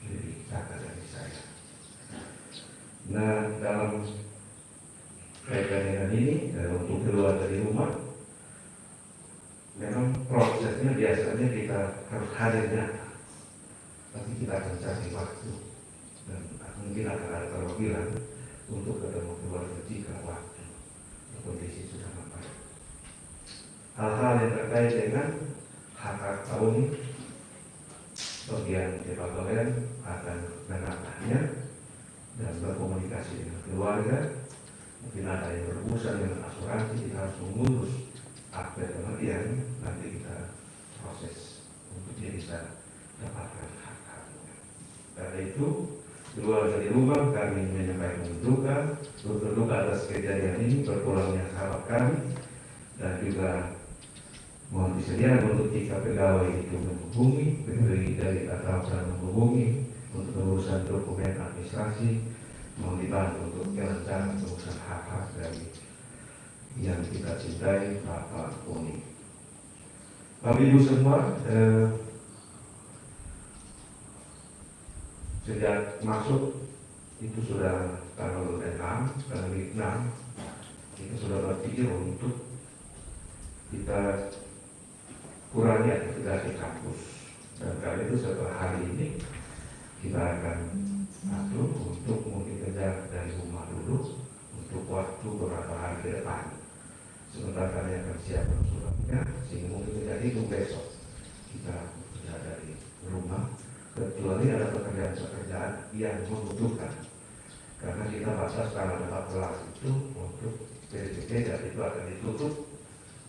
lebih kakak dari saya. Nah, dalam kaitan dengan ini dan untuk keluar dari rumah, memang prosesnya biasanya kita harus hadir nyata, tapi kita akan cari waktu dan mungkin akan ada perwakilan untuk ketemu keluarga jika waktu kondisi sudah membaik. Hal-hal yang terkait dengan hak tahun bagian departemen akan menatanya dan berkomunikasi dengan keluarga. Mungkin ada yang berurusan dengan asuransi, kita harus mengurus akte kematian, nanti kita proses untuk dia bisa dapatkan hak-haknya. Karena itu, keluar dari rumah kami menyampaikan berduka atas kejadian ini, berpulangnya sahabat kami, dan juga mohon disediakan untuk jika pegawai itu menghubungi, pegawai dari atau menghubungi untuk urusan dokumen administrasi, mohon dibantu untuk kelancaran urusan hak-hak dari yang kita cintai Bapak Oni. Bapak Ibu semua, sejak masuk itu sudah tanggal 6, kita sudah berpikir untuk kita kurangi aktivitas di kampus. Dan kali itu setelah hari ini kita akan atur untuk mungkin kerja dari rumah dulu untuk waktu beberapa hari ke depan. Sebentar kami akan siapkan suratnya sehingga mungkin menjadi itu besok kita kerja dari rumah, kecuali ada pekerjaan-pekerjaan yang membutuhkan, karena kita batas tanggal 14 itu untuk PSBB dan itu akan ditutup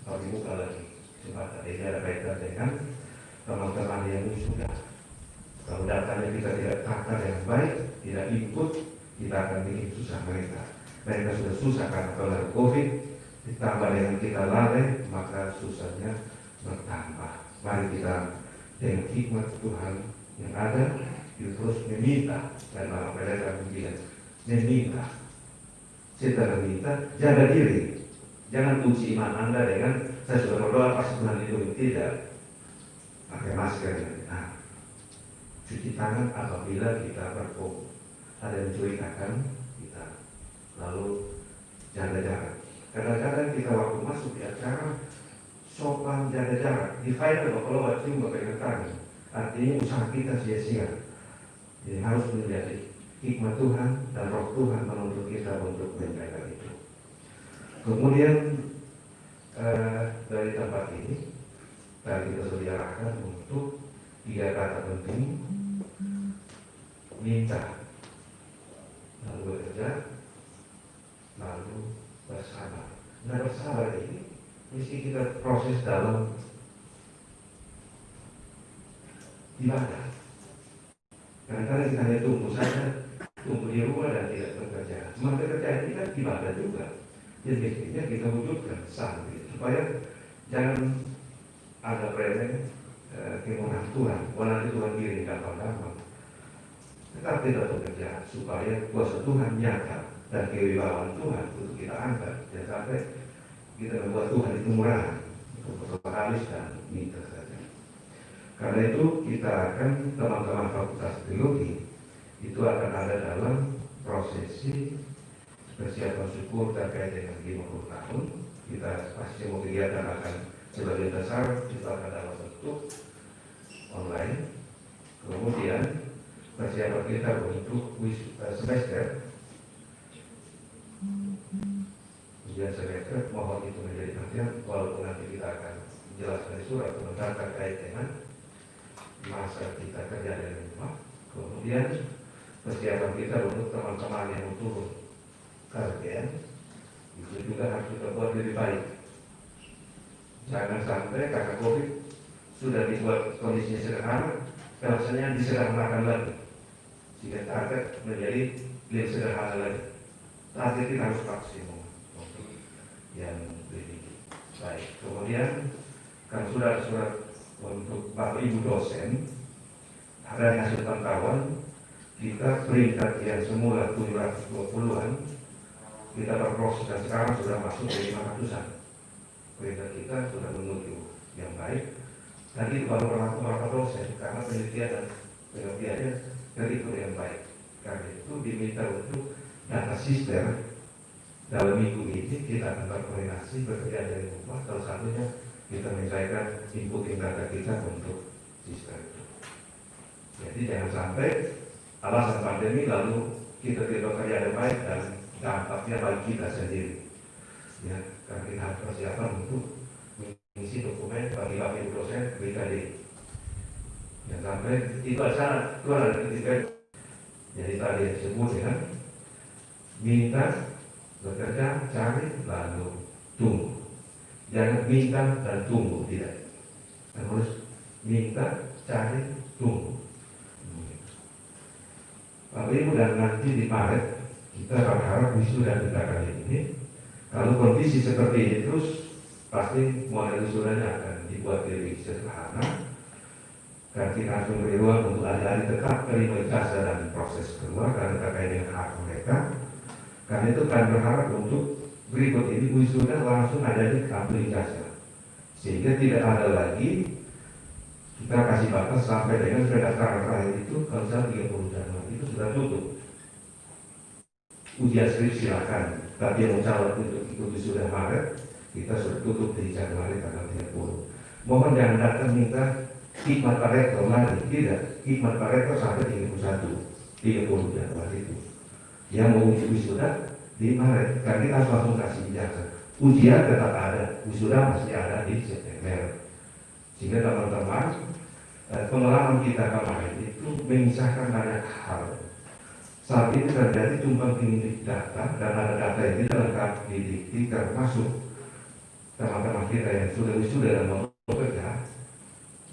bagi buka lagi. Sebab ini ada kaitan dengan teman-teman yang sudah, kalau datanya kita tidak tata yang baik, tidak input, kita akan bikin susah mereka. Mereka sudah susah karena pengaruh COVID, ditambah dengan kita lalai, maka susahnya bertambah. Mari kita dengan hikmat Tuhan yang ada, kita terus meminta, dan malah mereka bilang, meminta. Setelah meminta, jaga diri. Jangan kunci iman Anda dengan, saya sudah berdoa, pasti Tuhan lindungi. Tidak. Pakai masker. Nah, cuci tangan apabila kita bertemu. Ada yang mencurigakan kita. Lalu jaga jarak. Kadang-kadang kita waktu masuk di acara sopan jaga jarak. Di final kalau cium berpegang tangan. Artinya usaha kita sia-sia. Jadi harus menjadi hikmat Tuhan dan roh Tuhan menuntut kita untuk menjaga itu. Kemudian dari tempat ini tadi kita sudah diarahkan untuk 3 kata penting: minta, lalu bekerja, lalu bersabar. Nah, bersabar ini mesti kita proses dalam ibadah. Kadang-kadang kita hanya tunggu saja, tunggu di rumah dan tidak bekerja. Semua pekerjaan ini kan ibadah juga. Jadi mestinya kita wujudkan sambil supaya jangan ada remeh kemunahan Tuhan. Nanti Tuhan diri gampang-gampang. Tetap kita bekerja supaya kuasa Tuhan nyata dan kewibawaan Tuhan untuk kita angkat. Jangan sampai kita membuat Tuhan itu murahan untuk habis dan minta saja. Karena itu kita akan, teman-teman Fakultas Teologi itu akan ada dalam prosesi persiapan syukur terkait dengan 50 tahun. Kita pasti semua kegiatan akan sebagian besar itu akan dalam bentuk online. Kemudian persiapan kita untuk semester, ujian semester mohon itu menjadi artian walaupun nanti kita akan jelaskan di surat tentang terkait dengan masa kita kerja dari rumah, kemudian persiapan kita untuk teman-teman yang turun kerja itu juga harus kita buat lebih baik. Jangan sampai karena COVID sudah dibuat kondisinya sederhana, rasanya disederhanakan lagi sehingga target menjadi lebih sederhana lagi. Target kita harus maksimum untuk yang lebih baik. Kemudian kan sudah ada surat untuk Bapak Ibu dosen, ada hasil pantauan kita peringkat yang semula 720-an kita berproses dan sekarang sudah masuk ke 500-an. Peringkat kita sudah menuju yang baik. Tadi itu baru berlaku para dosen karena penelitian dan penelitiannya begitu yang baik. Karena itu diminta untuk data sister dalam minggu ini kita akan berkoordinasi bekerja dari rumah. Salah satunya kita menyelesaikan inputting data kita untuk sister itu. Jadi jangan sampai alasan pandemi lalu kita tidak bekerja dengan baik dan dampaknya bagi kita sendiri. Ya, karena kita harus persiapan untuk mengisi dokumen bagi Bapak Ibu dosen BKD. Yang sampai itu acara keluar dari ketika. Jadi tadi disebut ya, minta bekerja, cari, lalu tunggu. Jangan minta dan tunggu, tidak. Harus minta, cari, tunggu. Bapak Ibu dan nanti di Maret kita berharap wisuda kita kali ini. Kalau kondisi seperti ini terus, pasti model wisudanya akan dibuat lebih sederhana. Karena kita harus memberi ruang untuk ahli-ahli tetap terima ijazah dan proses keluar karena terkait dengan hak mereka. Karena itu kami berharap untuk berikut ini wisuda langsung ada di ambil ijazah, sehingga tidak ada lagi kita kasih batas sampai dengan pendaftaran terakhir itu kalau misalnya 30 Januari itu sudah tutup. Ujian skripsi silakan, tapi yang calon untuk ikut wisuda Maret kita sudah tutup di Januari tanggal 30. Mohon jangan datang minta hikmat Pak Rektor lagi, tidak. Hikmat Pak Rektor sampai 30 Januari itu. Yang mau uji wisuda di Maret, karena kita harus langsung kasih ijazah. Ujian tetap ada, wisuda masih ada di September. Sehingga teman-teman, pengalaman kita kemarin itu mengisahkan banyak hal. Saat ini terjadi tumpang tindih data dan ada data yang tidak lengkap di dikti termasuk teman-teman kita yang sudah wisuda dan mau bekerja.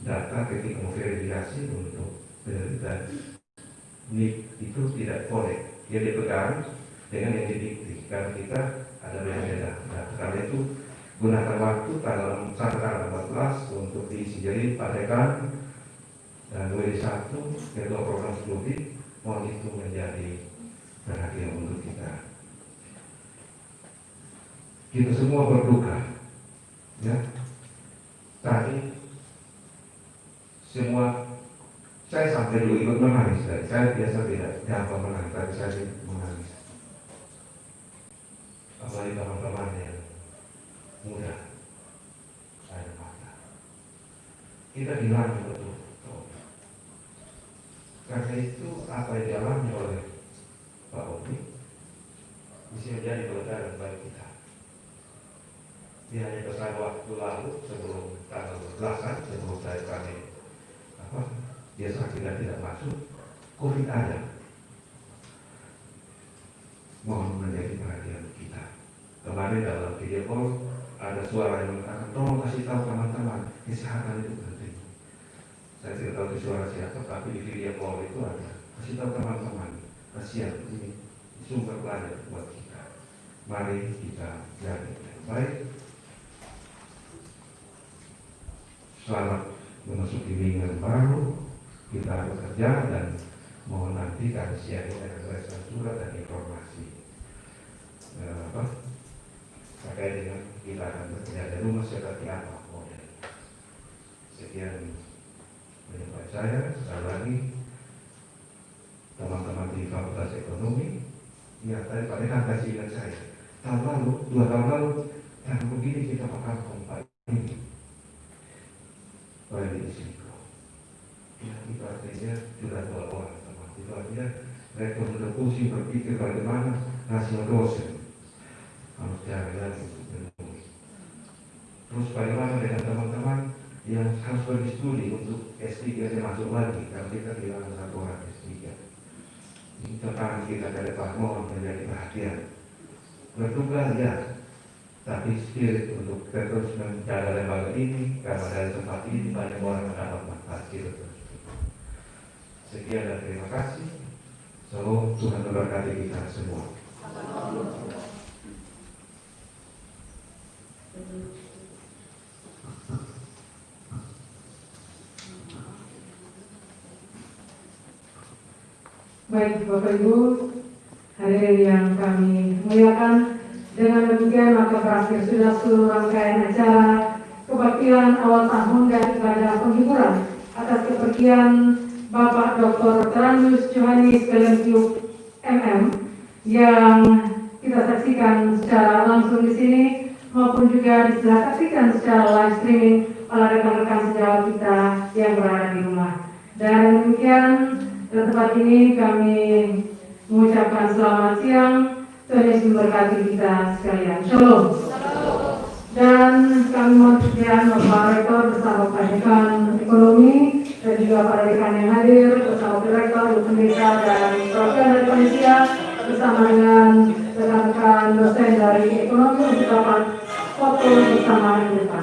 Data ketika memverifikasi untuk penelitian NIK itu tidak korek. Dia dipegang dengan yang didikti karena kita ada beda. Nah, karena itu gunakan waktu tanggal 14 untuk diisi jadi Pak Dekan dan WD1 ketua program studi mohon itu menjadi perhatian untuk kita. Kita semua berduka, ya. Tadi semua saya sampai dulu ikut menangis. Saya biasa tidak gampang menangis, tapi saya menangis. Apalagi teman-teman yang muda, saya mata. Kita hilang betul. Karena itu apa yang dialami oleh Pak Obi bisa menjadi pelajaran bagi kita. Dia hanya pesan waktu lalu sebelum tanggal 12-an sebelum saya kami dia sakit dan tidak masuk, COVID ada. Mohon menjadi perhatian kita. Kemarin dalam video call ada suara yang mengatakan tolong kasih tahu teman-teman kesehatan itu penting. Saya tidak tahu itu suara siapa, tapi di video call itu ada kasih tahu teman-teman. Kasihan ini sumber pelajaran buat kita. Mari kita jaga baik. Selamat memasuki minggu baru. Kita bekerja dan mohon nanti kami siapkan dengan respon surat dan informasi terkait dengan kita akan bekerja dari rumah seperti apa modelnya. Sekian penyampaian saya. Sekali lagi teman-teman di Fakultas Ekonomi, ya tadi Pak Dekan kasih ingat saya tahun lalu, 2 tahun lalu yang begini kita makan kompak ini oleh di sini. Ya, itu artinya sudah 2 orang teman. Itu artinya rektor sudah pusing berpikir bagaimana hasil dosen harus cari lagi untuk menemui. Terus bagaimana dengan teman-teman yang harus pergi studi untuk S3 masuk lagi, kalau kita kehilangan satu orang S3. Ini tentang kita ke depan mohon menjadi perhatian. Bertugas ya, tapi spirit untuk terus menjaga lembaga ini, karena dari tempat ini banyak orang mendapat manfaat itu. Sekian dan terima kasih. Semoga Tuhan memberkati kita semua. Baik Bapak Ibu, hadirin yang kami muliakan, dengan demikian maka berakhir sudah seluruh rangkaian acara kebaktian awal tahun dan ibadah penghiburan atas kepergian Bapak Dr. Terandus Johannes Kelenkiuk MM yang kita saksikan secara langsung di sini maupun juga bisa saksikan secara live streaming oleh rekan-rekan sejawat kita yang berada di rumah. Dan demikian pada tempat ini kami mengucapkan selamat siang. Tuhan Yesus memberkati kita sekalian. Shalom. Dan kami mohon perhatian Bapak Rektor bersama Pak Dekan Ekonomi dan juga para dekan yang hadir bersama Direktur, Bu Pendeta dan perwakilan dari panitia bersama dengan rekan-rekan dosen dari ekonomi untuk dapat foto bersama di depan.